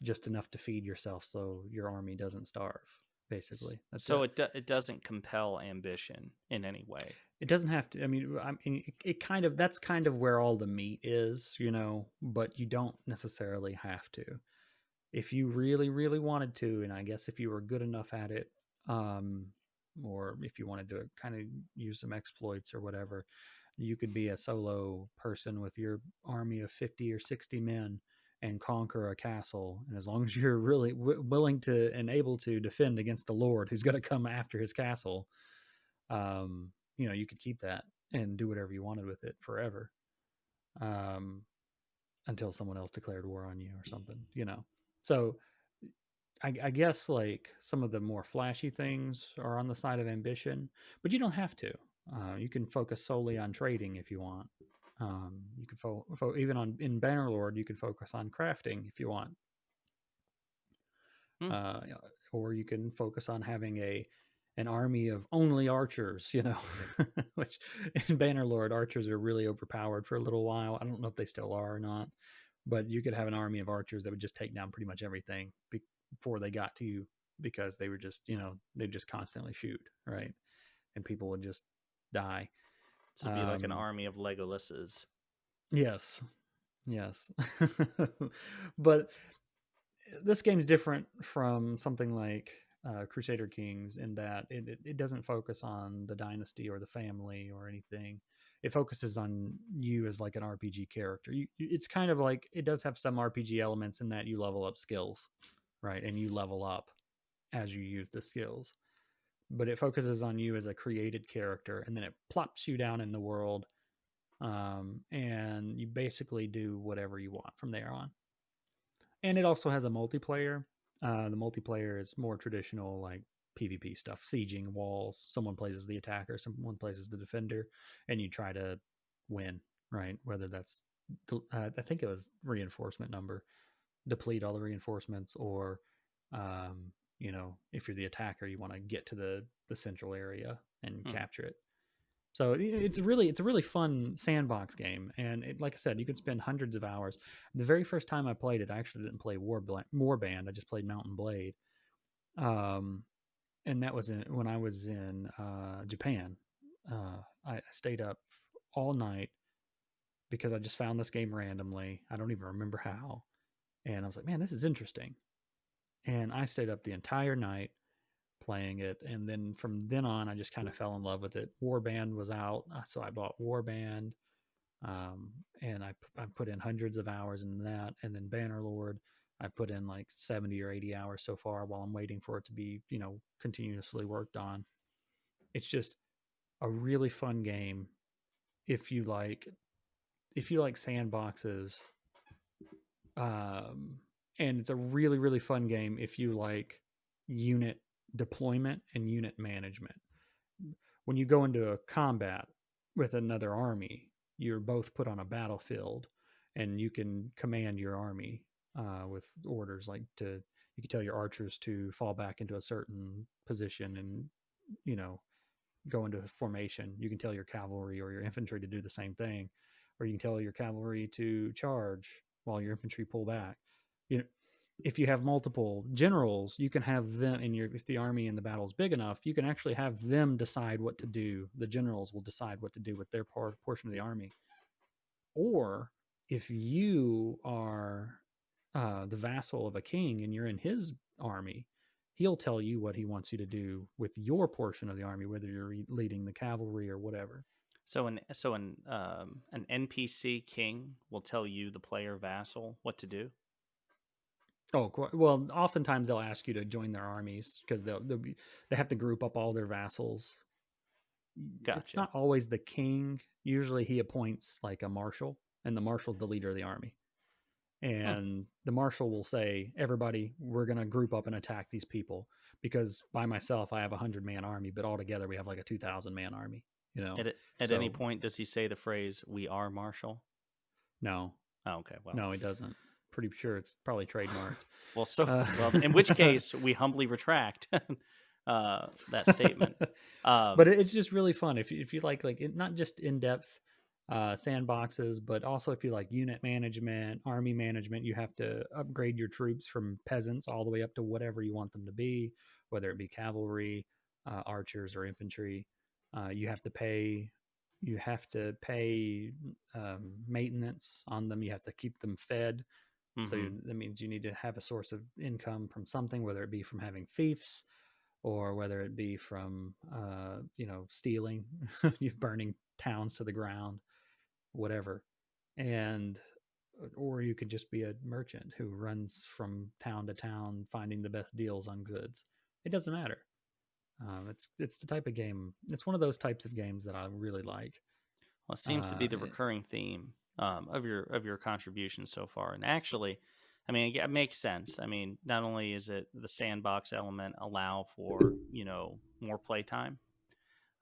just enough to feed yourself so your army doesn't starve. Basically, that's So it. it doesn't compel ambition in any way. It doesn't have to. I mean, it kind of, that's kind of where all the meat is, but you don't necessarily have to. If you really, really wanted to, and I guess if you were good enough at it, um, or if you wanted to kind of use some exploits or whatever, you could be a solo person with your army of 50 or 60 men and conquer a castle. And as long as you're really willing to and able to defend against the Lord who's going to come after his castle, you could keep that and do whatever you wanted with it forever, um, until someone else declared war on you or something. So I guess like some of the more flashy things are on the side of ambition, but you don't have to. You can focus solely on trading if you want. You can even in Bannerlord, you can focus on crafting if you want, Hmm. uh, or you can focus on having an army of only archers. Which in Bannerlord, archers are really overpowered for a little while. I don't know if they still are or not, but you could have an army of archers that would just take down pretty much everything before they got to you, because they were just, they just constantly shoot, right? And people would just die. So it'd be like an Um, army of Legolases. yes, yes. But this game's different from something like Crusader Kings in that it doesn't focus on the dynasty or the family or anything. It focuses on you as like an RPG character. It's kind of like, it does have some RPG elements in that you level up skills, right? And you level up as you use the skills. But it focuses on you as a created character, and then it plops you down in the world, and you basically do whatever you want from there on. And it also has a multiplayer. The multiplayer is more traditional, like PvP stuff, sieging walls. Someone plays as the attacker, someone plays as the defender, and you try to win, right? Whether that's, I think it was reinforcement number, deplete all the reinforcements, or if you're the attacker, you want to get to the central area and Hmm. capture it. So it's a really fun sandbox game, and like I said, you can spend hundreds of hours. The very first time I played it, I actually didn't play Warband. I just played Mountain Blade, um, and that was when I was in Japan. I stayed up all night because I just found this game randomly. I don't even remember how, and I was like, man, this is interesting. And I stayed up the entire night playing it, and then from then on, I just kind of fell in love with it. Warband was out, so I bought Warband, and I put in hundreds of hours in that, and then Bannerlord, I put in like 70 or 80 hours so far while I'm waiting for it to be continuously worked on. It's just a really fun game if you like sandboxes, um, and it's a really, really fun game if you like unit deployment and unit management. When you go into a combat with another army, you're both put on a battlefield, and you can command your army with orders like to. You can tell your archers to fall back into a certain position and you know go into formation. You can tell your cavalry or your infantry to do the same thing, or you can tell your cavalry to charge while your infantry pull back. You know, if you have multiple generals, you can have them in your, if the army in the battle is big enough, you can actually have them decide what to do. The generals will decide what to do with their portion of the army. Or if you are the vassal of a king and you're in his army, he'll tell you what he wants you to do with your portion of the army, whether you're leading the cavalry or whatever. An NPC king will tell you, the player vassal, what to do. Oh, well, oftentimes they'll ask you to join their armies because they have to group up all their vassals. It's Gotcha. not always the king. Usually he appoints like a marshal, and the marshal's the leader of the army. Hmm. And the marshal will say, everybody, we're going to group up and attack these people, because by myself I have 100-man army, but all together we have like a 2,000-man army, At any so point does he say the phrase "We are Marshall"? no, Oh, okay. Well, no, it doesn't. Pretty sure it's probably trademarked. well, so uh, well. In which case, we humbly retract that statement. but Um, it's just really fun if you like not just in-depth sandboxes, but also if you like unit management, army management, you have to upgrade your troops from peasants all the way up to whatever you want them to be, whether it be cavalry, archers, or infantry. You have to pay. You have to pay maintenance on them. You have to keep them fed. Mm-hmm. That means you need to have a source of income from something, whether it be from having fiefs or whether it be from stealing, you burning towns to the ground, whatever. And or you could just be a merchant who runs from town to town finding the best deals on goods. It doesn't matter. It's the type of game. It's one of those types of games that I really like. Well, it seems to Uh, be the recurring theme of your contribution so far. And actually, I mean, it makes sense. I mean, not only is it the sandbox element allow for more playtime,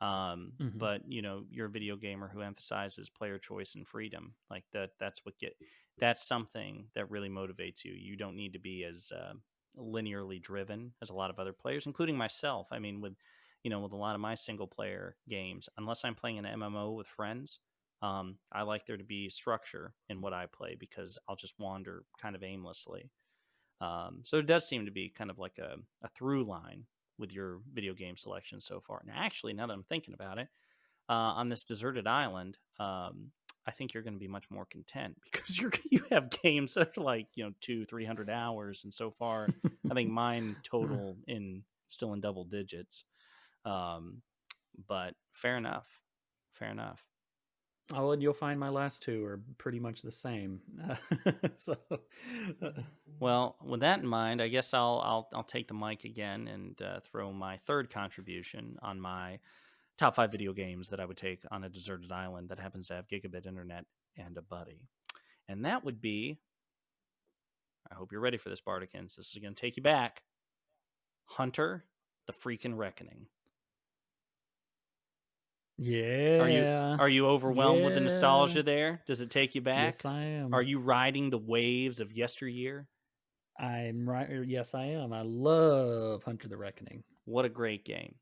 mhm. but you're a video gamer who emphasizes player choice and freedom. Like that's something that really motivates you. You don't need to be as linearly driven as a lot of other players, including myself. I mean, with a lot of my single player games, unless I'm playing an MMO with friends, I like there to be structure in what I play because I'll just wander kind of aimlessly. So it does seem to be kind of like a through line with your video game selection so far. And actually, now that I'm thinking about it, on this deserted island, I think you're going to be much more content because you have games that are like 200-300 hours, and so far, I think mine total in still in double digits. Um, but fair enough, fair enough. Oh, and you'll find my last two are pretty much the same. So, Well, with that in mind, I guess I'll take the mic again and throw my third contribution on my top 5 video games that I would take on a deserted island that happens to have gigabit internet and a buddy. And that would be, I hope you're ready for this, Bardicans. This is going to take you back. Hunter, the freaking Reckoning. Are you yeah, are you overwhelmed with the yeah. nostalgia there? Does it take you Yes, back? I Are am. you riding the waves of yesteryear? I'm right. Yes, I am. I love Hunter the Reckoning. What a great game.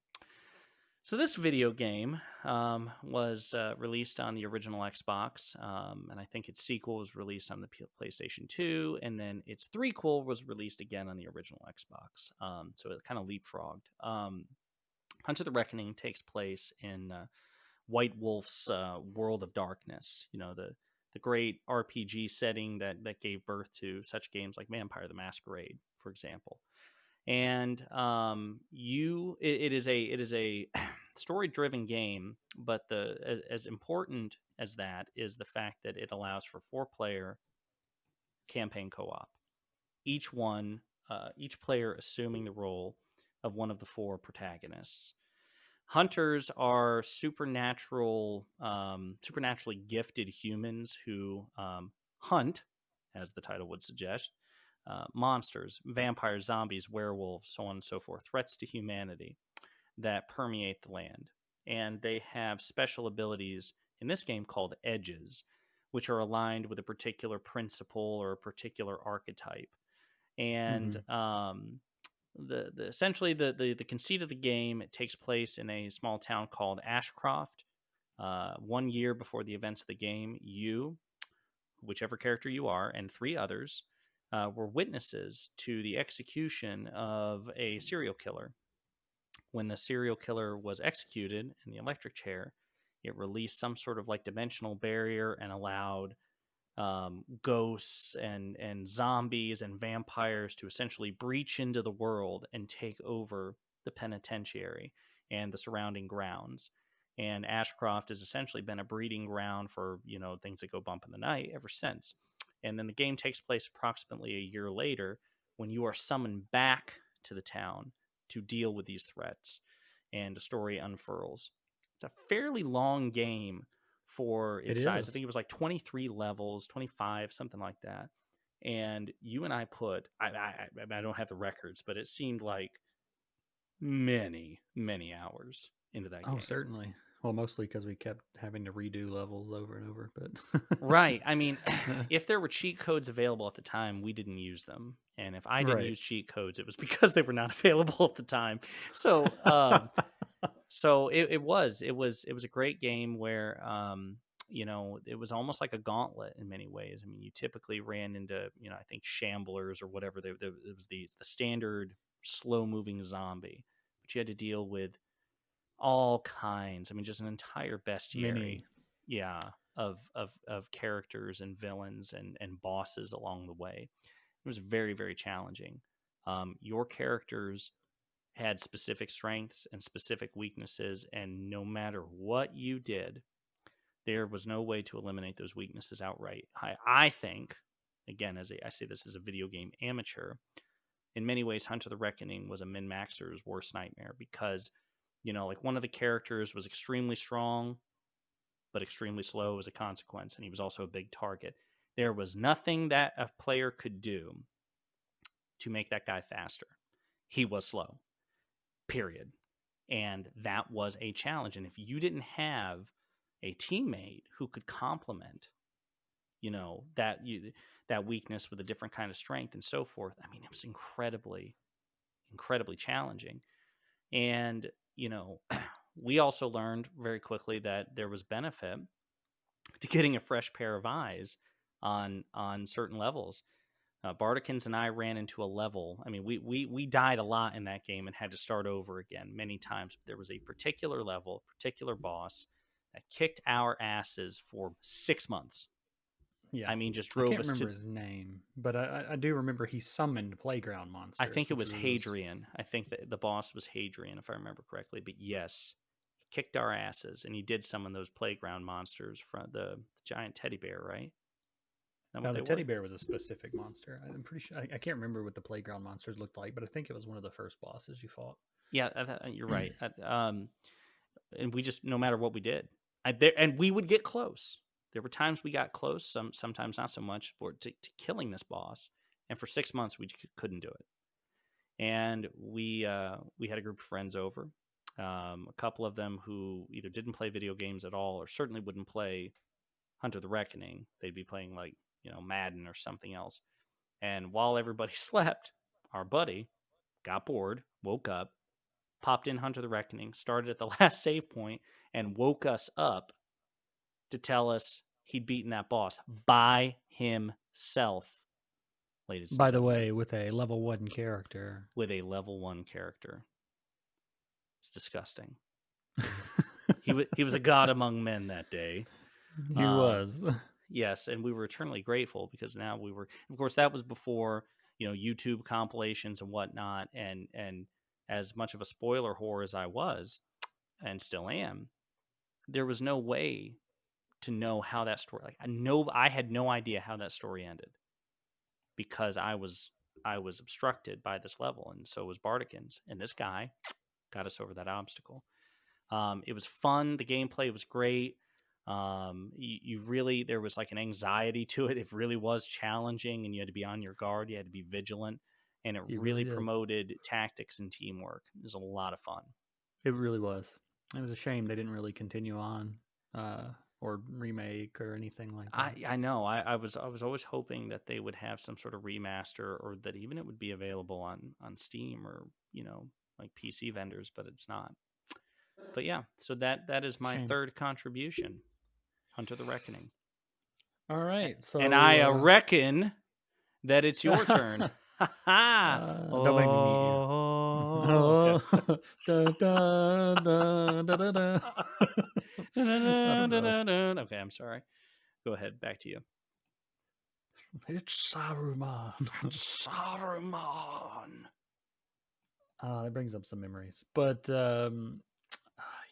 So this video game was released on the original Xbox, and I think its sequel was released on the PlayStation 2, and then its threequel was released again on the original Xbox. So it kind of leapfrogged. Hunter the Reckoning takes place in White Wolf's World of Darkness. The great RPG setting that gave birth to such games like Vampire the Masquerade, for example. And it is a story driven game, but the as important as that is the fact that it allows for 4-player campaign co-op, each player assuming the role of one of the 4 protagonists. Hunters are supernaturally gifted humans who hunt, as the title would suggest, monsters, vampires, zombies, werewolves, so on and so forth, threats to humanity that permeate the land. And they have special abilities in this game called edges, which are aligned with a particular principle or a particular archetype. And Hmm. the essentially the conceit of the game, it takes place in a small town called Ashcroft. 1 year before the events of the game, you, whichever character you are, and 3 others were witnesses to the execution of a serial killer. When the serial killer was executed in the electric chair, it released some sort of like dimensional barrier and allowed ghosts and zombies and vampires to essentially breach into the world and take over the penitentiary and the surrounding grounds. And Ashcroft has essentially been a breeding ground for things that go bump in the night ever since. And then the game takes place approximately a year later when you are summoned back to the town to deal with these threats, and the story unfurls. It's a fairly long game for It its size. I is. think it was like 23 levels, 25, something like that. And you and I I don't have the records, but it seemed like many, many hours into that Oh, game. certainly. Well, mostly because we kept having to redo levels over and over. But Right. I mean, if there were cheat codes available at the time, we didn't use them. And if I didn't right. use cheat codes, it was because they were not available at the time. So, it was a great game where it was almost like a gauntlet in many ways. I mean, you typically ran into, I think shamblers or whatever. It was the standard slow moving zombie, but you had to deal with all kinds. I mean, just an entire bestiary, Many. yeah, of characters and villains and bosses along the way. It was very, very challenging. Your characters had specific strengths and specific weaknesses, and no matter what you did, there was no way to eliminate those weaknesses outright. I think, again, I say this as a video game amateur, in many ways, Hunter the Reckoning was a min maxer's worst nightmare because, like one of the characters was extremely strong, but extremely slow as a consequence, and he was also a big target. There was nothing that a player could do to make that guy faster. He was slow, period. And that was a challenge. And if you didn't have a teammate who could complement, that weakness with a different kind of strength and so forth, I mean, it was incredibly, incredibly challenging. And, we also learned very quickly that there was benefit to getting a fresh pair of eyes on certain levels. Bardikins and I ran into a level. I mean, we died a lot in that game and had to start over again many times. There was a particular level, particular boss that kicked our asses for 6 months. Yeah. I mean, just I drove can't us to. remember his name, but I do remember he summoned playground I monsters, think it which was was Hadrian. I think that the boss was Hadrian, if I remember correctly. But yes, he kicked our asses, and he did summon those playground monsters from the giant teddy bear, right? Is that what now they the teddy were? bear was a specific monster. I'm pretty sure I can't remember what the playground monsters looked like, but I think it was one of the first bosses you fought. Yeah, you're right. And we just, no matter what we did, and we would get close. There were times we got close, sometimes not so much, to killing this boss. And for 6 months, we couldn't do it. And we had a group of friends over, a couple of them who either didn't play video games at all or certainly wouldn't play Hunter the Reckoning. They'd be playing like Madden or something else. And while everybody slept, our buddy got bored, woke up, popped in Hunter the Reckoning, started at the last save point, and woke us up to tell us he'd beaten that boss by himself, ladies and By the gentlemen, way, with a level 1 character. with a level 1 character. It's disgusting. he He was a god among men that day. was. Yes, and we were eternally grateful because now we were. Of course, that was before YouTube compilations and whatnot. And as much of a spoiler whore as I was, and still am, there was no way to know how that story. Like I had no idea how that story ended because I was obstructed by this level, and so was Bardikins, and this guy got us over that obstacle. It was fun. The gameplay was great. You really, there was like an anxiety to it. It really was challenging, and you had to be on your guard. You had to be vigilant, and it He really really did. promoted tactics and teamwork. It was a lot of fun. It really was. It was a shame they didn't really continue on or remake or anything like that. I know. I was always hoping that they would have some sort of remaster, or that even it would be available on Steam or like PC vendors, but it's not. But yeah, so that is my Shame. third contribution, Hunter the Reckoning. All right, And I so reckon that it's your turn. Ha ha! don't make me mute you. Oh, okay. Oh, da, da, da, da, da, da. I don't know. Okay, I'm sorry. Go ahead. Back to you. It's Saruman. Saruman. That brings up some memories. But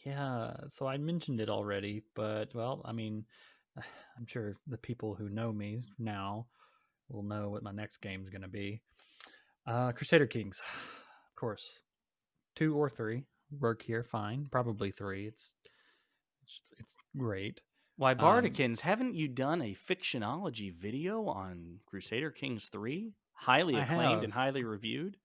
yeah, so I mentioned it already, but well, I mean, I'm sure the people who know me now will know what my next game is going to be. Crusader Kings, of course. 2 or 3 work here fine. Probably 3. It's great. Why, Um, Bardikins, haven't you done a Fictionology video on Crusader Kings 3? Highly I acclaimed and have. highly reviewed?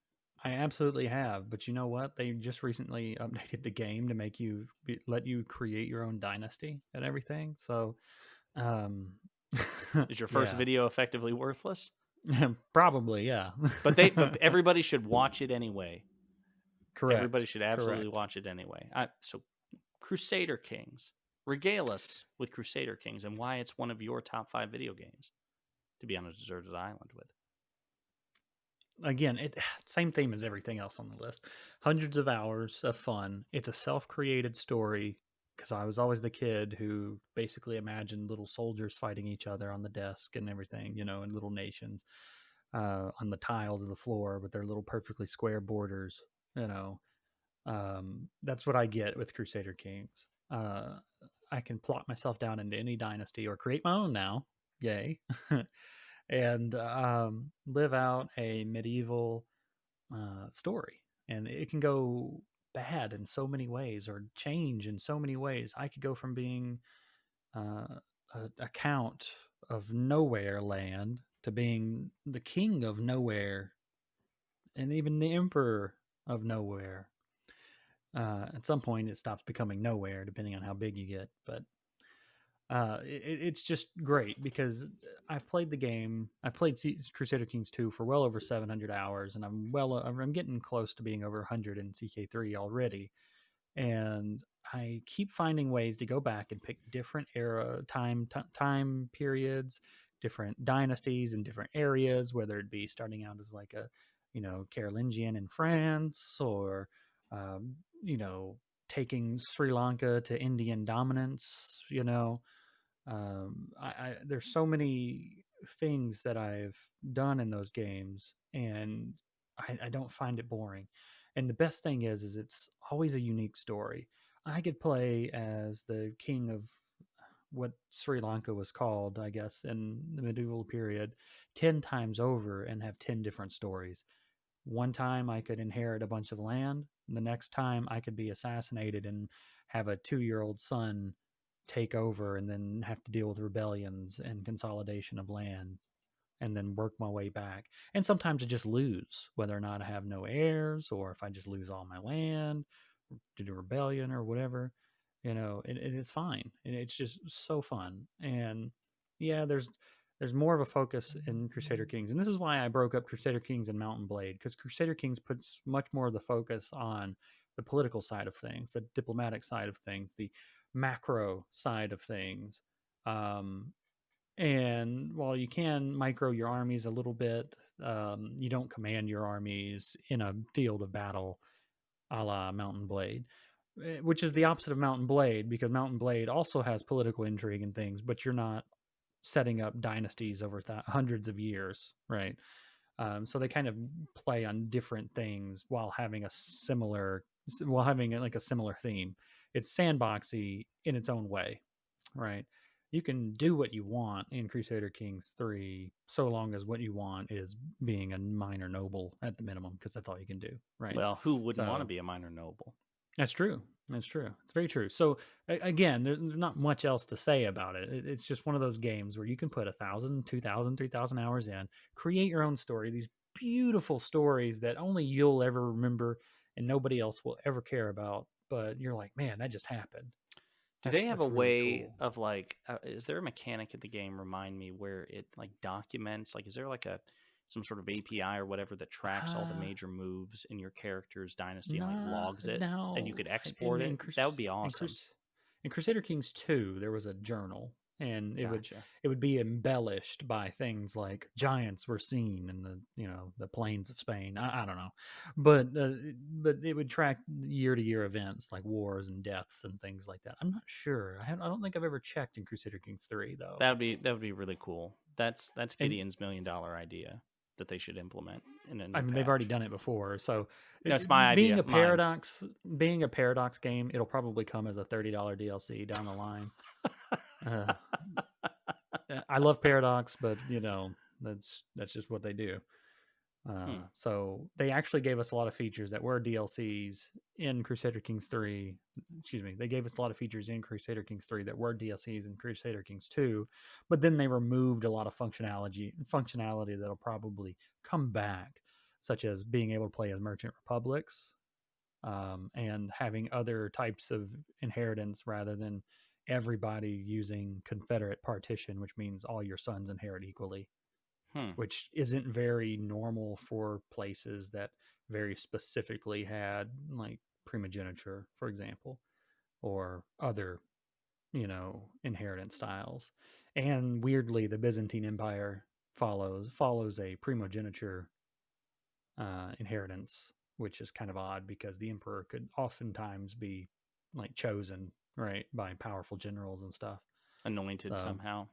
I absolutely have, but you know what? They just recently updated the game to make you let you create your own dynasty and everything. So, um, Is your first yeah, video effectively worthless? probably, yeah. But everybody should watch it anyway. Everybody Correct, should absolutely correct. watch it anyway. So Crusader Kings. Regale us with Crusader Kings and why it's one of your top 5 video games to be on a deserted island with. Again, it same theme as everything else on the list. Hundreds of hours of fun. It's a self-created story because I was always the kid who basically imagined little soldiers fighting each other on the desk and everything, in little nations, on the tiles of the floor with their little perfectly square borders. You know, that's what I get with Crusader Kings. I can plot myself down into any dynasty or create my own now. Yay. And live out a medieval story. And it can go bad in so many ways or change in so many ways. I could go from being a count of nowhere land to being the king of nowhere and even the emperor of nowhere. At some point, it stops becoming nowhere, depending on how big you get. But it's just great because I've played the game. I played Crusader Kings 2 for well over 700 hours, and I'm getting close to being over 100 in CK3 already. And I keep finding ways to go back and pick different time periods, different dynasties in different areas, whether it be starting out as like a Carolingian in France or um, you know taking Sri Lanka to Indian dominance. There's so many things that I've done in those games, and I don't find it boring. And the best thing is it's always a unique story. I could play as the king of what Sri Lanka was called, I guess, in the medieval period, 10 times over and have 10 different stories. One time I could inherit a bunch of land. The next time I could be assassinated and have a 2-year-old son take over and then have to deal with rebellions and consolidation of land and then work my way back. And sometimes I just lose, whether or not I have no heirs or if I just lose all my land due to rebellion or whatever, and it's fine. And it's just so fun. And yeah, there's more of a focus in Crusader Kings. And this is why I broke up Crusader Kings and Mountain Blade, because Crusader Kings puts much more of the focus on the political side of things, the diplomatic side of things, the macro side of things. Um, and while you can micro your armies a little bit, you don't command your armies in a field of battle a la Mountain Blade, which is the opposite of Mountain Blade because Mountain Blade also has political intrigue and things, but you're not setting up dynasties over hundreds of years, right? So they kind of play on different things while having like a similar theme. It's sandboxy in its own way, right? You can do what you want in Crusader Kings 3 so long as what you want is being a minor noble at the minimum, because that's all you can do, right? Well, who wouldn't want to So be a minor noble? that's true. That's true. It's very true. So again, there's not much else to say about it. It's just one of those games where you can put 1,000, 2,000, 3,000 hours in, create your own story. These beautiful stories that only you'll ever remember and nobody else will ever care about. But you're like, man, that just happened. Do they have a That's really way cool. of is there a mechanic in the game, remind me, where it like documents, like, is there like some sort of API or whatever that tracks all the Uh, major moves in your character's dynasty and like Nah, logs it and you no. could export it? That would be In awesome. Crusader Kings 2, there was a journal, and Gotcha. it would be embellished by things like giants were seen in the plains of Spain. I don't know, but it would track year to year events like wars and deaths and things like that. I'm not sure. I don't think I've ever checked in Crusader Kings 3 though. That would be really cool. That's And Gideon's $1 million idea that they should implement in a I new mean, they've already patch. done it before. So, No, it's my idea. Mine. being a paradox game, it'll probably come as a $30 DLC down the line. Uh, I love paradox, but that's just what they do. Hmm. So they actually gave us a lot of features that were DLCs in Crusader Kings 3. Excuse me, they gave us a lot of features in Crusader Kings 3 that were DLCs in Crusader Kings 2, but then they removed a lot of functionality that'll probably come back, such as being able to play as merchant republics, and having other types of inheritance rather than everybody using Confederate partition, which means all your sons inherit equally, Hmm. which isn't very normal for places that very specifically had like primogeniture, for example, or other inheritance styles. And weirdly, the Byzantine Empire follows a primogeniture inheritance, which is kind of odd because the emperor could oftentimes be like chosen right by powerful generals and stuff. Anointed So somehow.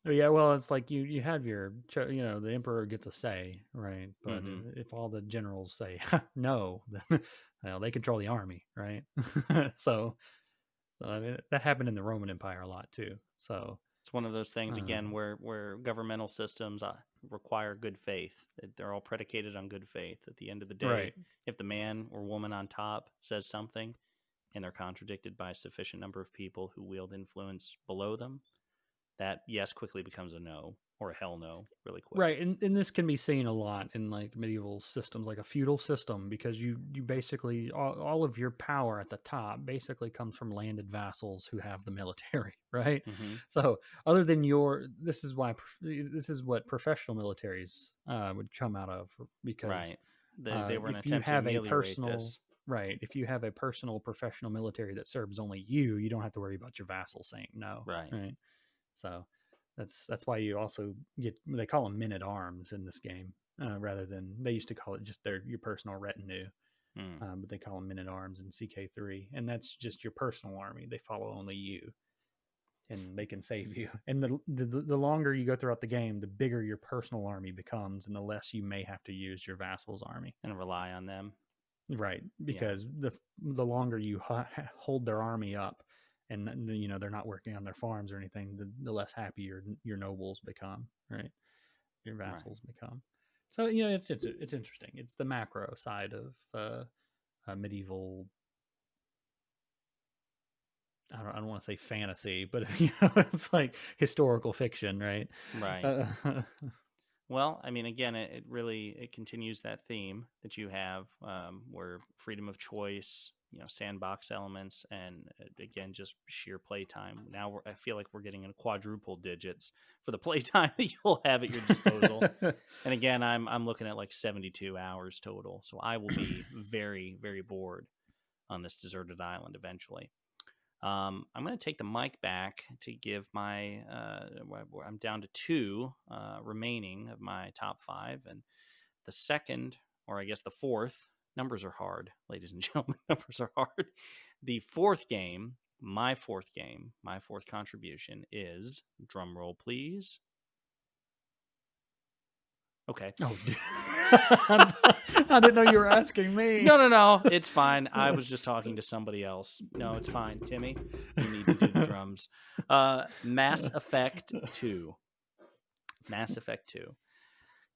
yeah, well, it's like you have the emperor gets a say, right? But Mm-hmm. if all the generals say no, then well, they control the army, right? so, I mean, that happened in the Roman Empire a lot too. So It's one of those things uh, again where governmental systems require good faith. They're all predicated on good faith. At the end of the day, right. if the man or woman on top says something and they're contradicted by a sufficient number of people who wield influence below them, that yes quickly becomes a no or a hell no really quick. Right, and this can be seen a lot in like medieval systems, like a feudal system, because you basically all of your power at the top basically comes from landed vassals who have the military, right? Mm-hmm. So other than this is what professional militaries would come out of, because Right. They were an if you attempt to have a ameliorate personal this. right, if you have a personal professional military that serves only you don't have to worry about your vassal saying no, Right. right? So that's why you also get, they call them men at arms in this game, rather than, they used to call it just your personal retinue, Mm. but they call them men at arms in CK3, and that's just your personal army. They follow only you, and they can save you. And the longer you go throughout the game, the bigger your personal army becomes, and the less you may have to use your vassal's army. And rely on them. Right, Yeah. because the longer you hold their army up, and they're not working on their farms or anything, the less happy your nobles become, right? Your Right. vassals become. So it's interesting. It's the macro side of medieval. I don't want to say fantasy, but it's like historical fiction, right? Right. Uh, Well, I mean, again, it really it continues that theme that you have, where freedom of choice, sandbox elements, and again, just sheer playtime. Now I feel like we're getting in quadruple digits for the playtime that you'll have at your disposal. And again, I'm looking at like 72 hours total, so I will be very very bored on this deserted island eventually. I'm going to take the mic back to give my. I'm down to two remaining of my top five, and the second, or I guess the fourth. Numbers are hard, ladies and gentlemen. Numbers are hard. The fourth game, my fourth contribution is drum roll, please. Okay. oh, I didn't know you were asking me. No. It's fine. I was just talking to somebody else. No, it's fine. Timmy, you need to do the drums. Mass Effect 2. Mass Effect 2.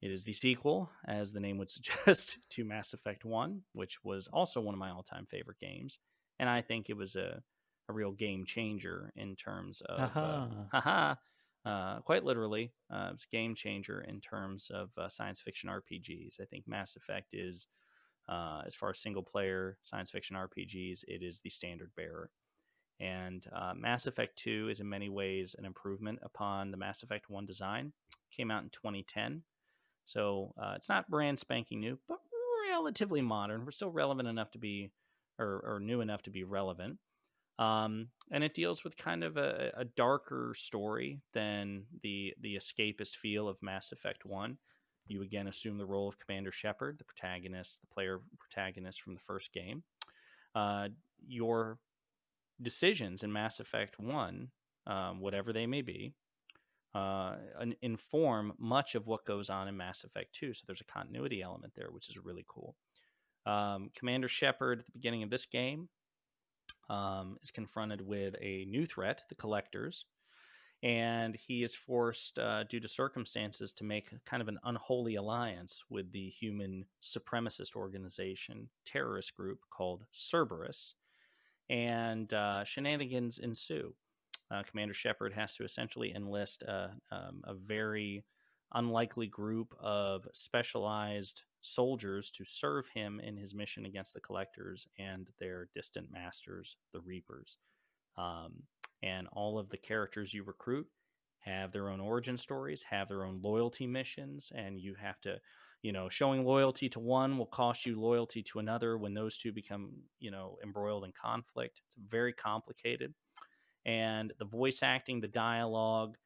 It is the sequel, as the name would suggest, to Mass Effect 1, which was also one of my all time favorite games. And I think it was a real game changer in terms of, Aha. quite literally, it's a game changer in terms of science fiction RPGs. I think Mass Effect is, as far as single player science fiction RPGs, it is the standard bearer. And Mass Effect 2 is in many ways an improvement upon the Mass Effect 1 design. Came out in 2010. So it's not brand spanking new, but relatively modern. We're still relevant enough to be, or new enough to be relevant. And it deals with kind of a darker story than the escapist feel of Mass Effect 1. You again assume the role of Commander Shepard, the protagonist, the player protagonist from the first game. Your decisions in Mass Effect 1, whatever they may be, inform much of what goes on in Mass Effect 2. So there's a continuity element there, which is really cool. Commander Shepard at the beginning of this game is confronted with a new threat, the Collectors, and he is forced, due to circumstances, to make kind of an unholy alliance with the human supremacist organization, terrorist group called Cerberus, and shenanigans ensue. Commander Shepard has to essentially enlist a very unlikely group of specialized soldiers to serve him in his mission against the Collectors and their distant masters, the Reapers. Um, and all of the characters you recruit have their own origin stories, have their own loyalty missions, and you have to, showing loyalty to one will cost you loyalty to another when those two become, embroiled in conflict. It's very complicated. And the voice acting, the dialogue,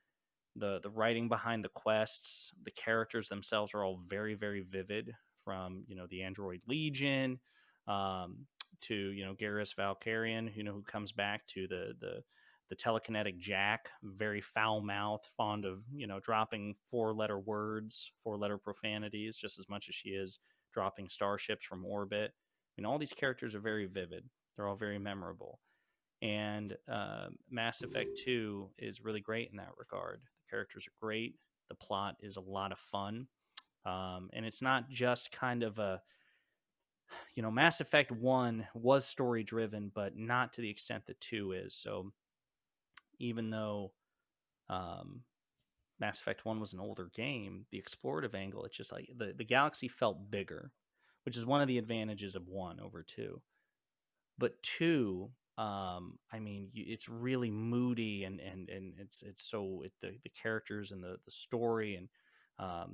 the writing behind the quests, the characters themselves are all very, very vivid. From the Android Legion, um, to Garrus Valkyrian, who comes back, to the telekinetic Jack, very foul mouthed, fond of dropping four-letter words, four-letter profanities, just as much as she is dropping starships from orbit. I mean, all these characters are very vivid. They're all very memorable. And Mass Effect 2 is really great in that regard. The characters are great. The plot is a lot of fun. And it's not just kind of Mass Effect 1 was story driven, but not to the extent that 2 is. So even though um, Mass Effect 1 was an older game, the explorative angle, it's just like the galaxy felt bigger, which is one of the advantages of 1 over 2. But 2, I mean, it's really moody, and it's so the characters and the story, and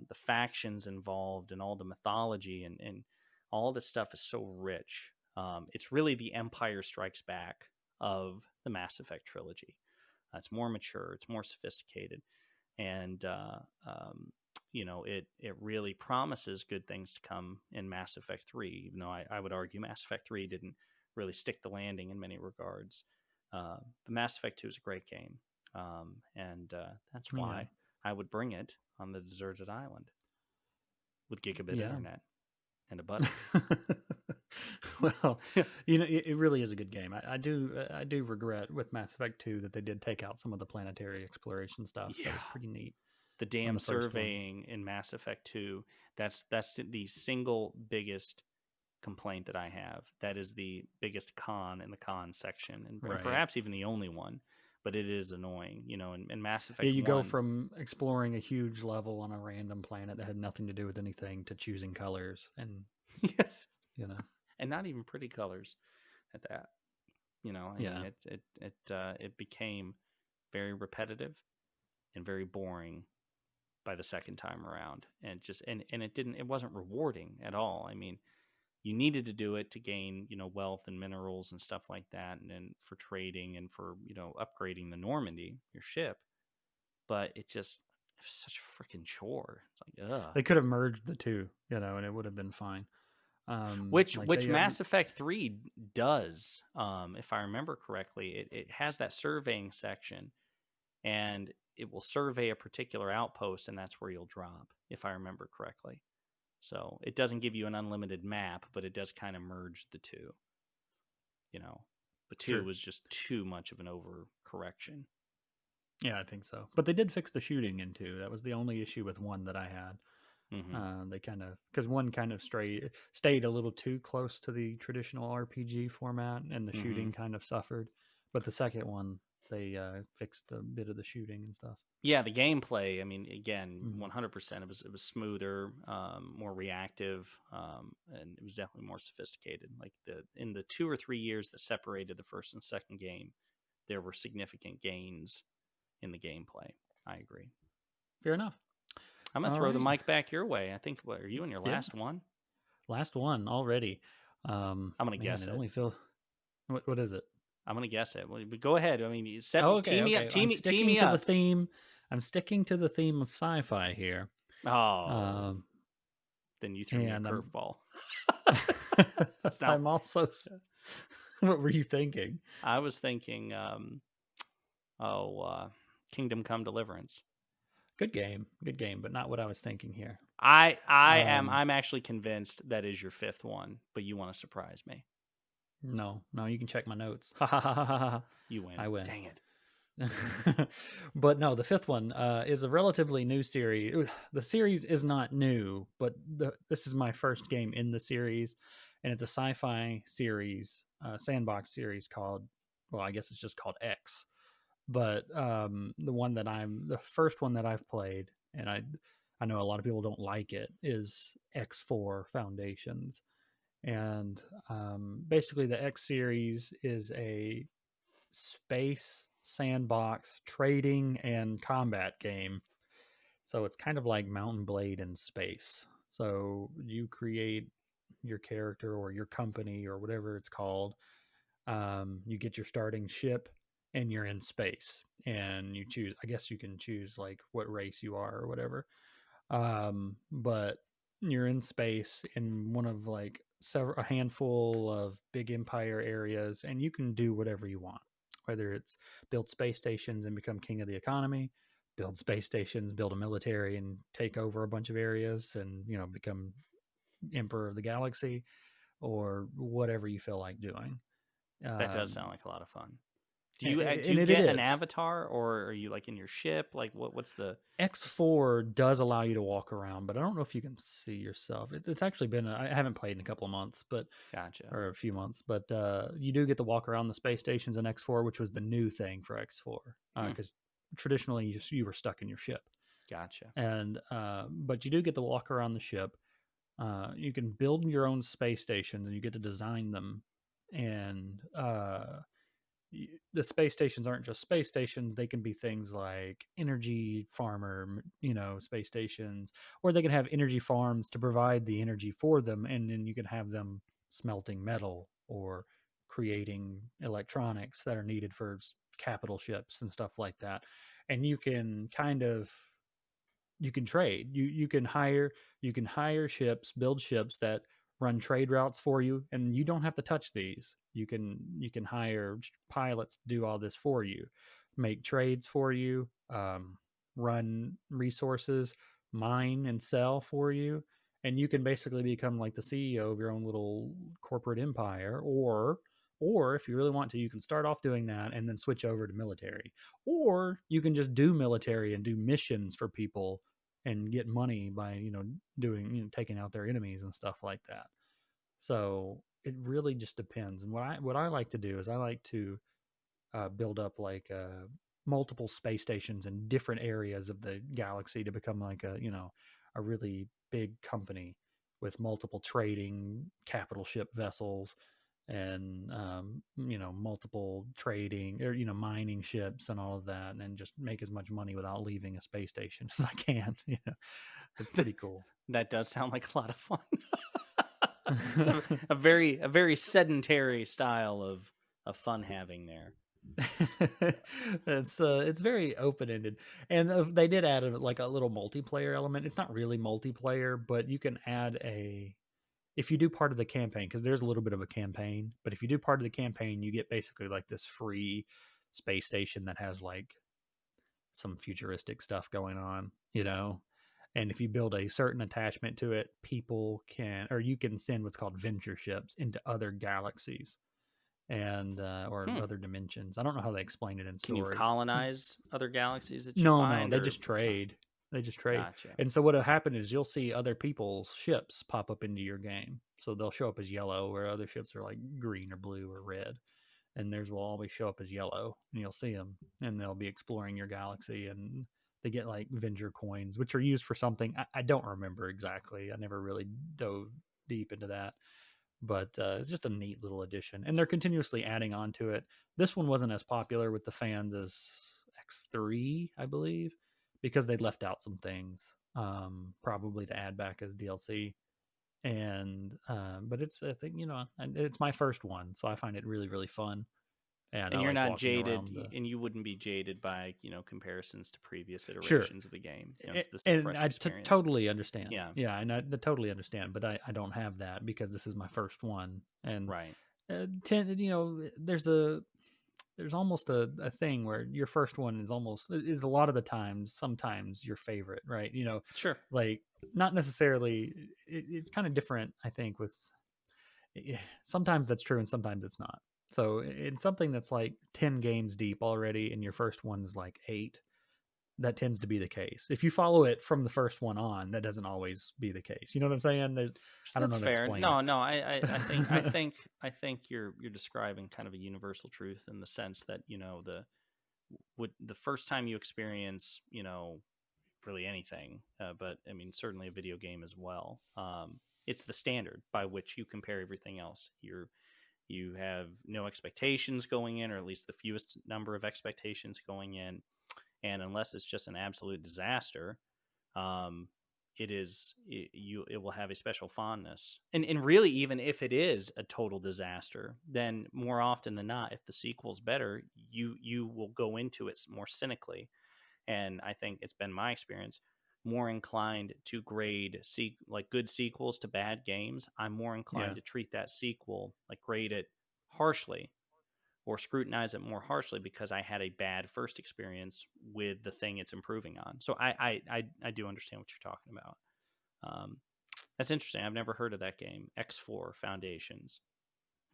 the factions involved, and all the mythology, and all this stuff is so rich. It's really the Empire Strikes Back of the Mass Effect trilogy. It's more mature, it's more sophisticated, and it really promises good things to come in Mass Effect 3. Even though I would argue Mass Effect 3 didn't really stick the landing in many regards. But Mass Effect 2 is a great game, and that's Yeah. why I would bring it on the deserted island with gigabit Yeah. internet and a buddy. Well, it really is a good game. I do regret with Mass Effect 2 that they did take out some of the planetary exploration stuff. That Yeah, was pretty neat the on damn the first one. surveying in Mass Effect 2. That's the single biggest complaint that I have. That is the biggest con in the con section, and Right. perhaps even the only one. But it is annoying, in Mass Yeah, Effect you go 1. from exploring a huge level on a random planet that had nothing to do with anything to choosing colors, and Yes, you know, and not even pretty colors at that. I mean, yeah, it became very repetitive and very boring by the second time around, and it wasn't rewarding at all. I mean, you needed to do it to gain wealth and minerals and stuff like that, and for trading, and for upgrading the Normandy, your ship. But it was such a freaking chore. It's like, ugh. they could have merged the two, and it would have been fine. Like Which they, Mass Effect 3 does, if I remember correctly. It has that surveying section, and it will survey a particular outpost, and that's where you'll drop, if I remember correctly. So it doesn't give you an unlimited map, but it does kind of merge the two. you know but 2 sure, was just too much of an overcorrection. yeah, I think so. But they did fix the shooting in two. That was the only issue with one that I had. Hmm. They kind of because one kind of stayed a little too close to the traditional RPG format, and the Hmm. shooting kind of suffered. But the second one, they fixed a bit of the shooting and stuff. Yeah, the gameplay, I mean, again, Mm. 100%, it was smoother, more reactive, and it was definitely more sophisticated. Like, in the 2 or 3 years that separated the first and second game, there were significant gains in the gameplay. I agree. Fair enough. I'm gonna All throw the right. mic back your way. I think, what are you in your Yeah. last one? Last one already. I'm gonna Man, guess it it. only feels. What is it? I'm gonna guess it. Well, but go ahead. I mean, you set Oh, me, tee okay, me up, okay. tee me up. I'm sticking to the theme of sci-fi here. Oh, Um, then you threw me a and I'm curveball. It's not. I'm also. What were you thinking? I was thinking, oh, Kingdom Come Deliverance. Good game, but not what I was thinking here. I'm Um, actually convinced that is your fifth one, but you want to surprise me. no, no, you can check my notes. Ha ha ha ha ha. Ha. You win. I win. Dang it. But no, the fifth one is a relatively new series. The series is not new, but this is my first game in the series, and it's a sci-fi series, sandbox series called. Well, I guess it's just called X. But the first one that I've played, and I know a lot of people don't like it, is X4 Foundations, and basically the X series is a space sandbox trading and combat game. So it's kind of like Mountain Blade in space. So you create your character or your company or whatever it's called. You get your starting ship, and you're in space, and you choose. I guess you can choose like what race you are or whatever. But you're in space in one of like a handful of big empire areas, and you can do whatever you want, whether it's build space stations and become king of the economy, build space stations, build a military and take over a bunch of areas and, become emperor of the galaxy, or whatever you feel like doing. That does um, sound like a lot of fun. Do and you it get an is. avatar, or are you like in your ship? Like what's the X4 does allow you to walk around, but I don't know if you can see yourself. It's actually been, I haven't played in a couple of months, but gotcha? or a few months, but you do get to walk around the space stations in X4, which was the new thing for X4, Hmm, because traditionally you were stuck in your ship, gotcha. and but you do get to walk around the ship. You can build your own space stations, and you get to design them, and the space stations aren't just space stations. They can be things like energy farmer, space stations, or they can have energy farms to provide the energy for them, and then you can have them smelting metal or creating electronics that are needed for capital ships and stuff like that. And you can kind of, you can trade. You can hire ships, build ships that run trade routes for you, and you don't have to touch these. You can hire pilots to do all this for you, make trades for you, run resources, mine and sell for you, and you can basically become like the CEO of your own little corporate empire. Or if you really want to, you can start off doing that and then switch over to military, or you can just do military and do missions for people and get money by, doing, taking out their enemies and stuff like that. So it really just depends. And what I like to do is I like to build up like multiple space stations in different areas of the galaxy to become like a really big company with multiple trading capital ship vessels, and multiple trading, or mining ships and all of that, and just make as much money without leaving a space station as I can. It's pretty cool. That does sound like a lot of fun. It's a very sedentary style of fun having there. It's very open ended, and they did add like a little multiplayer element. It's not really multiplayer, but you can add a, if you do part of the campaign, because there's a little bit of a campaign, but if you do part of the campaign, you get basically like this free space station that has like some futuristic stuff going on, And if you build a certain attachment to it, people can, or you can send what's called venture ships into other galaxies and or Hmm. other dimensions. I don't know how they explain it in Can you story. colonize other galaxies that you No, find, they or just trade. They just trade. gotcha? And so what'll happen is you'll see other people's ships pop up into your game. So they'll show up as yellow, where other ships are like green or blue or red. And theirs will always show up as yellow, and you'll see them, and they'll be exploring your galaxy, and they get like Venger coins, which are used for something. I don't remember exactly. I never really dove deep into that, but it's just a neat little addition, and they're continuously adding on to it. This one wasn't as popular with the fans as X3, I believe, because they left out some things, probably to add back as DLC. And but it's, I think, it's my first one, so I find it really really fun, and I And you're like not walking jaded, around the. and you wouldn't be jaded by comparisons to previous Sure. iterations of the game. This is a And fresh I experience. totally understand. Yeah, Yeah, and I totally understand, but I don't have that because this is my first one. And right. there's almost a thing where your first one is a lot of the times, sometimes your favorite, right? Sure. Like, not necessarily. It's kind of different, I think, with sometimes that's true and sometimes it's not. So in something that's like 10 games deep already and your first one is like 8, that tends to be the case. If you follow it from the first one on, that doesn't always be the case. You know what I'm saying? I don't know That's how to fair. explain it. No, no, I think you're describing kind of a universal truth in the sense that the first time you experience really anything, but I mean certainly a video game as well. It's the standard by which you compare everything else. You have no expectations going in, or at least the fewest number of expectations going in, and unless it's just an absolute disaster, um, it will have a special fondness. And really, even if it is a total disaster, then more often than not, if the sequel's better, you will go into it more cynically. And I think it's been my experience more inclined to grade like good sequels to bad games. I'm more inclined Yeah. to treat that sequel, like grade it harshly or scrutinize it more harshly because I had a bad first experience with the thing it's improving on. So I do understand what you're talking about. Um, that's interesting. I've never heard of that game. X4 Foundations.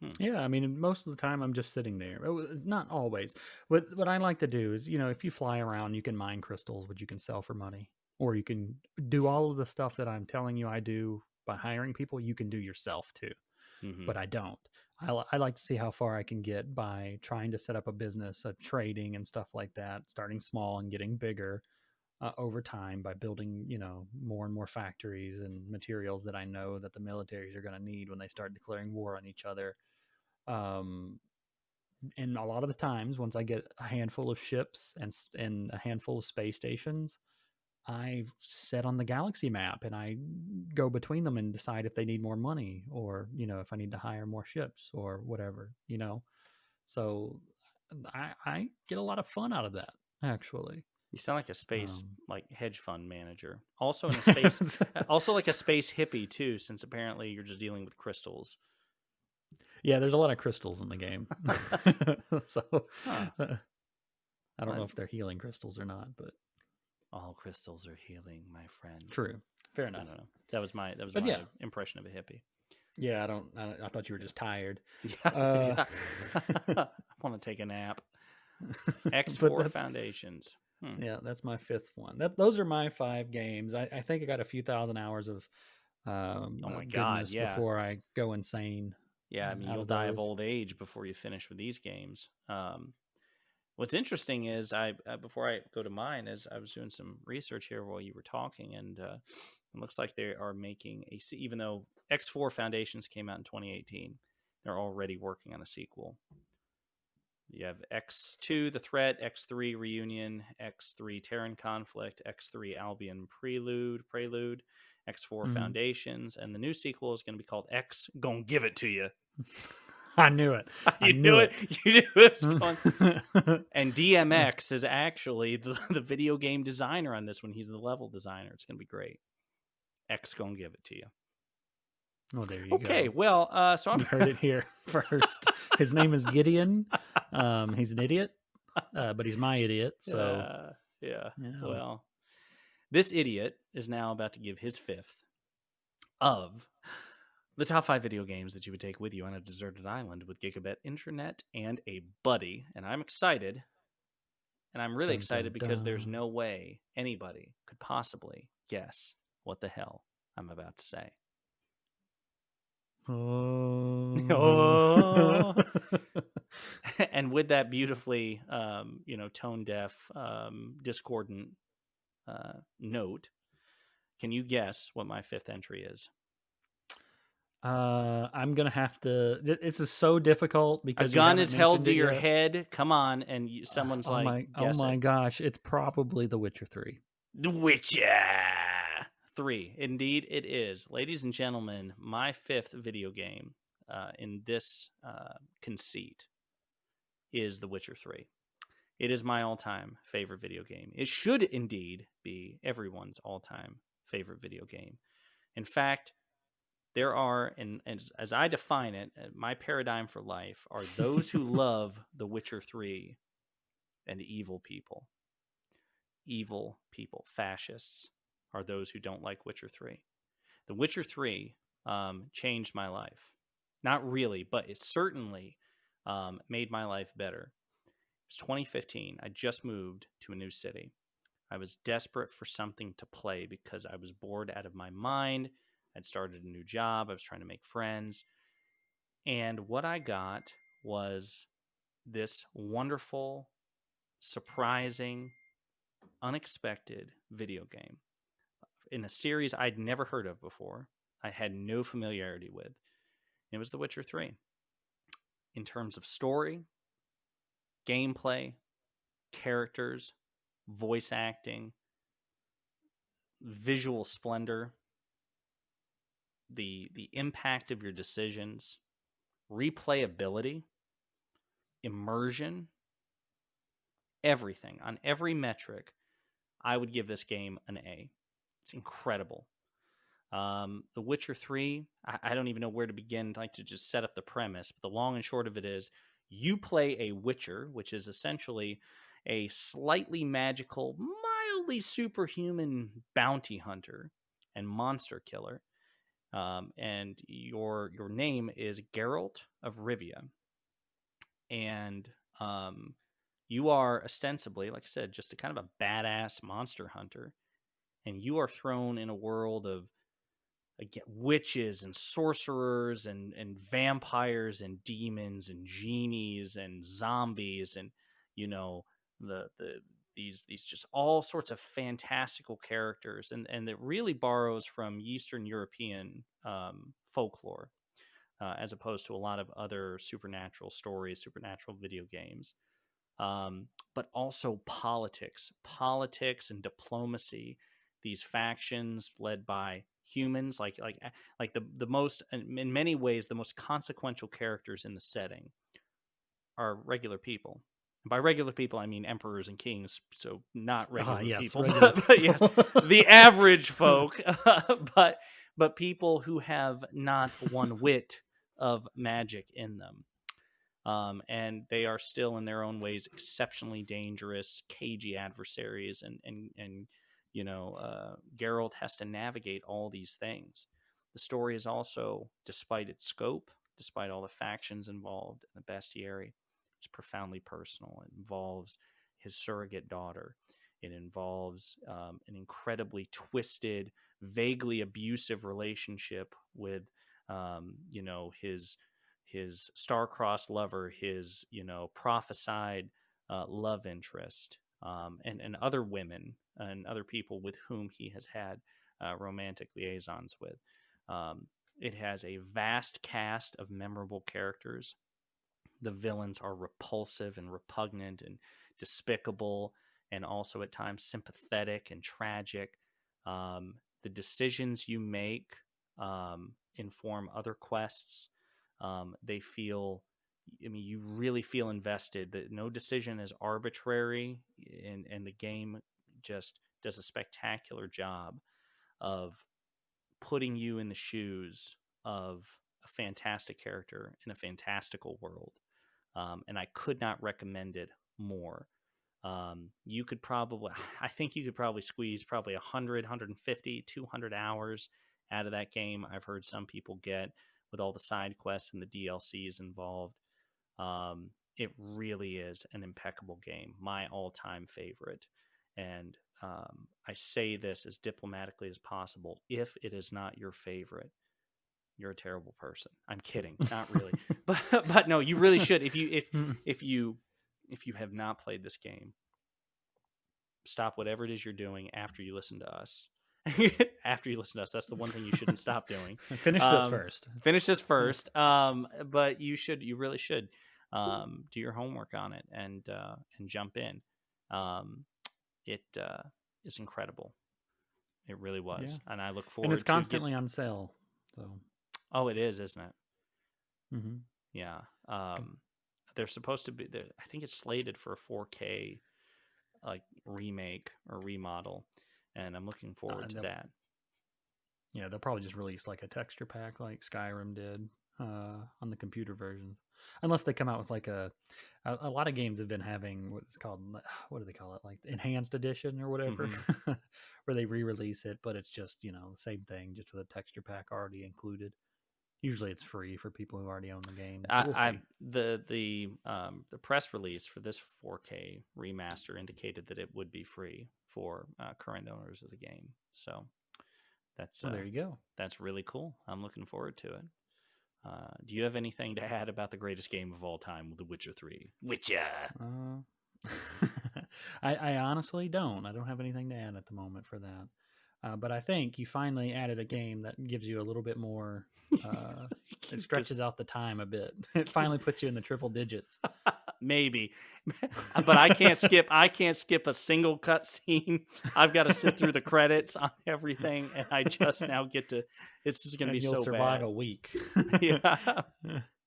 Hmm. Yeah, I mean, most of the time I'm just sitting there. Not always. What I like to do is, if you fly around, you can mine crystals, which you can sell for money, or you can do all of the stuff that I'm telling you I do by hiring people. You can do yourself too, Mm-hmm. but I don't. I like to see how far I can get by trying to set up a business, trading and stuff like that, starting small and getting bigger over time by building, more and more factories and materials that I know that the militaries are going to need when they start declaring war on each other. Um, and a lot of the times, once I get a handful of ships and a handful of space stations, I set on the galaxy map and I go between them and decide if they need more money or if I need to hire more ships or whatever. So I get a lot of fun out of that actually. You sound like a space Um, like hedge fund manager. Also in a space, also like a space hippie too, since apparently you're just dealing with crystals. yeah, there's a lot of crystals in the game, so Huh. I don't know Well, if they're healing crystals or not, but all crystals are healing, my friend. true, fair I enough. don't know. That was But yeah, my impression of a hippie. yeah, I don't. I thought you were just tired. Yeah, Uh, yeah. I want to take a nap. but X4 Foundations. Hmm. that's my fifth one. Those are my 5 games. I think I got a few thousand hours Oh my of God, goodness yeah. before I go insane Yeah, I mean, out you'll of die of those. old age before you finish with these games. What's interesting is before I go to mine is I was doing some research here while you were talking, and it looks like they are making even though X4 Foundations came out in 2018, they're already working on a sequel. You have X2 The Threat, X3 Reunion, X3 Terran Conflict, X3 Albion Prelude, X4 Mm. Foundations, and the new sequel is going to be called X Gonna Give It to You. I knew it. I You knew knew it. it. You knew it was going. And DMX is actually the video game designer on this one. He's the level designer. It's going to be great. X gonna give it to you. Oh, there you Okay, go. well, so I'm. You heard it here first. His name is Gideon. He's an idiot, but he's my idiot. So, Yeah, yeah. you know, Well, this idiot is now about to give his fifth of the top 5 video games that you would take with you on a deserted island with gigabit internet and a buddy. And I'm excited. And I'm really dun excited dun because there's dun. no way anybody could possibly guess what the hell I'm about to say. Oh. Oh. And with that beautifully, tone deaf, discordant note, can you guess what my fifth entry is? I'm gonna have to. This is so difficult A because you gun haven't is held mentioned to it your yet. head. Come on, and someone's like, Oh guess my it. gosh! It's probably The Witcher 3. The Witcher 3. Indeed, it is. Ladies and gentlemen, my fifth video game in this conceit is The Witcher 3. It is my all time favorite video game. It should indeed be everyone's all time favorite video game. In fact, there are, and as I define it, my paradigm for life are those who love The Witcher 3 and evil people. Evil people, fascists, are those who don't like Witcher 3. The Witcher 3 changed my life. Not really, but it certainly made my life better. It was 2015. I just moved to a new city. I was desperate for something to play because I was bored out of my mind. I'd started a new job. I was trying to make friends. And what I got was this wonderful, surprising, unexpected video game in a series I'd never heard of before. I had no familiarity with. It was The Witcher 3. In terms of story, gameplay, characters, voice acting, visual splendor, the impact of your decisions, replayability, immersion, everything, on every metric, I would give this game an A. It's incredible. The Witcher 3, I don't even know where to begin, like, to just set up the premise, but the long and short of it is you play a Witcher, which is essentially a slightly magical, mildly superhuman bounty hunter and monster killer. And your name is Geralt of Rivia. And you are ostensibly, like I said, just a kind of a badass monster hunter. And you are thrown in a world of, again, witches and sorcerers and vampires and demons and genies and zombies and, you know, the these just all sorts of fantastical characters, and it really borrows from Eastern European folklore, as opposed to a lot of other supernatural stories, supernatural video games. But also politics and diplomacy. These factions led by humans, like the most, in many ways, the most consequential characters in the setting are regular people. And by regular people, I mean emperors and kings, so not regular Yes, people, regular but yeah, people. the average folk, but people who have not one whit of magic in them. And they are still, in their own ways, exceptionally dangerous, cagey adversaries, and Geralt has to navigate all these things. The story is also, despite its scope, despite all the factions involved and the bestiary, it's profoundly personal. It involves his surrogate daughter. It involves an incredibly twisted, vaguely abusive relationship with, his star-crossed lover, his prophesied love interest, and other women and other people with whom he has had romantic liaisons with. It has a vast cast of memorable characters. The villains are repulsive and repugnant and despicable, and also at times sympathetic and tragic. The decisions you make inform other quests. They feel, I mean, you really feel invested. That no decision is arbitrary, and the game just does a spectacular job of putting you in the shoes of a fantastic character in a fantastical world. And I could not recommend it more. You could probably, I think you could probably squeeze probably 100, 150, 200 hours out of that game. I've heard some people get, with all the side quests and the DLCs involved. It really is an impeccable game, my all-time favorite. And I say this as diplomatically as possible. If it is not your favorite, you're a terrible person. I'm kidding, not really, but no, you really should. If you have not played this game, stop whatever it is you're doing after you listen to us. After you listen to us, that's the one thing you shouldn't stop doing. Finish this first. Finish this first. But you really should do your homework on it and jump in. It is incredible. It really was, Yeah, and I look and it's forward to constantly on sale. So, Oh, it is, isn't it? mm-hmm. Yeah. So, They're supposed to be. I think it's slated for a 4K like remake or remodel, and I'm looking forward to that. they'll probably just release like a texture pack like Skyrim did on the computer versions, unless they come out with like a lot of games have been having what's called, what do they call it, like the enhanced edition or whatever, where they re-release it, but it's just the same thing, just with a texture pack already included. Usually it's free for people who already own the game. We'll see. The press release for this 4K remaster indicated that it would be free for current owners of the game. So that's there you go. That's really cool. I'm looking forward to it. Do you have anything to add about the greatest game of all time, The Witcher 3? Witcher! I honestly don't. I don't have anything to add at the moment for that. But I think you finally added a game that gives you a little bit more. It stretches out the time a bit. It finally puts you in the triple digits. Maybe, but I can't skip. I can't skip a single cutscene. I've got to sit through the credits on everything, and I just now get to. It's just going to be you'll so survive bad. a week. Yeah.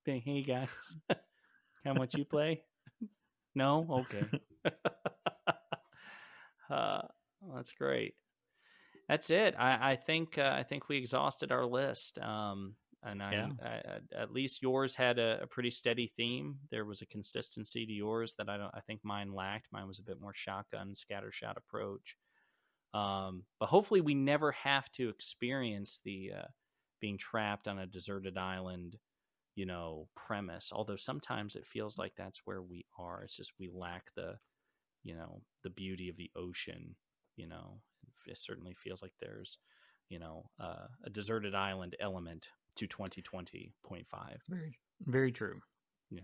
Hey guys, how much you play? No, okay. Uh, that's great. That's it. I think we exhausted our list. And Yeah, at least yours had a pretty steady theme. There was a consistency to yours that I think mine lacked. Mine was a bit more shotgun, scattershot approach. But hopefully, we never have to experience the being trapped on a deserted island, premise. Although sometimes it feels like that's where we are. It's just we lack the beauty of the ocean. It certainly feels like there's, a deserted island element to 2020.5. it's very, very true. Yeah.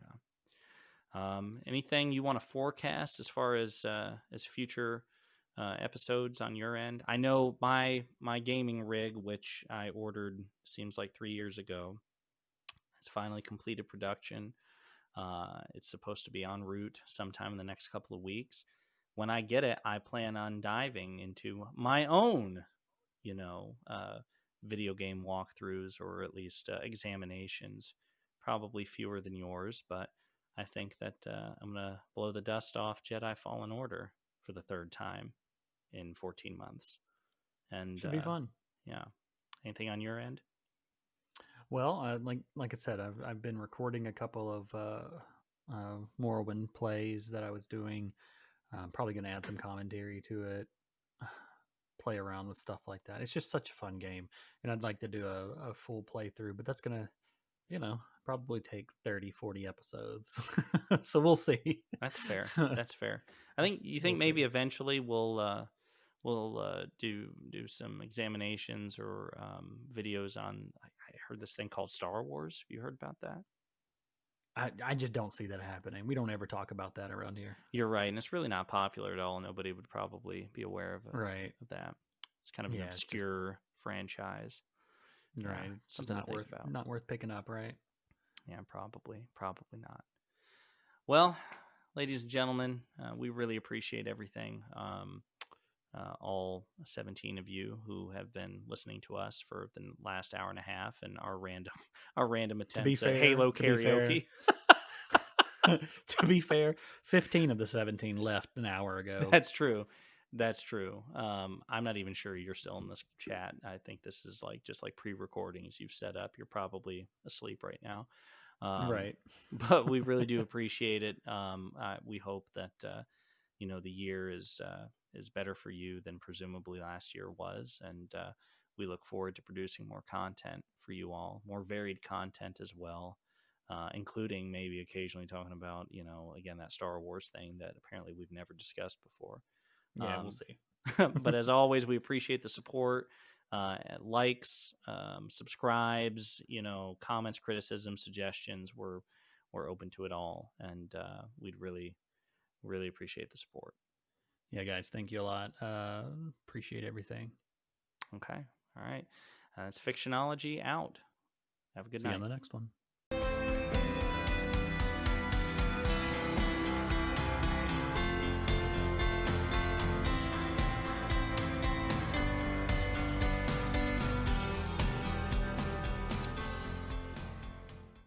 Anything you want to forecast as future episodes on your end? I know my gaming rig, which I ordered seems like 3 years ago, has finally completed production. It's supposed to be en route sometime in the next couple of weeks. When I get it, I plan on diving into my own, you know, uh, video game walkthroughs or at least examinations. Probably fewer than yours, but I think that I'm going to blow the dust off Jedi Fallen Order for the third time in 14 months. And Should be fun. yeah, anything on your end? Well, like I said, I've been recording a couple of Morrowind plays that I was doing. I'm probably going to add some commentary to it, play around with stuff like that. It's just such a fun game, and I'd like to do a full playthrough, but that's gonna, probably take 30, 40 episodes. So we'll see. That's fair. That's fair. I think you We'll think maybe see. eventually we'll do some examinations or videos on. I heard this thing called Star Wars. Have you heard about that? I just don't see that happening. We don't ever talk about that around here. You're right, and it's really not popular at all. Nobody would probably be aware Right. of that. It's kind of an Yeah, it's just obscure franchise. Yeah, right. It's just something to think about. not worth picking up, right? Yeah, probably not. Well, ladies and gentlemen, we really appreciate everything. All 17 of you who have been listening to us for the last hour and a half, and our random our random attempts at Halo To be fair, karaoke. to be fair, 15 of the 17 left an hour ago. That's true. That's true. I'm not even sure you're still in this chat. I think this is like just like pre-recordings you've set up. You're probably asleep right now. Um, Right. but we really do appreciate it. We hope that the year is better for you than presumably last year was, and we look forward to producing more content for you all, more varied content as well. Including maybe occasionally talking about, again, that Star Wars thing that apparently we've never discussed before. Yeah, we'll Um, see. but as always, we appreciate the support, likes, subscribes, comments, criticisms, suggestions. We're open to it all, and we'd really, really appreciate the support. Yeah, guys, thank you a lot. Appreciate everything. Okay, all right. It's Fictionology out. Have a good See you on night. the next one.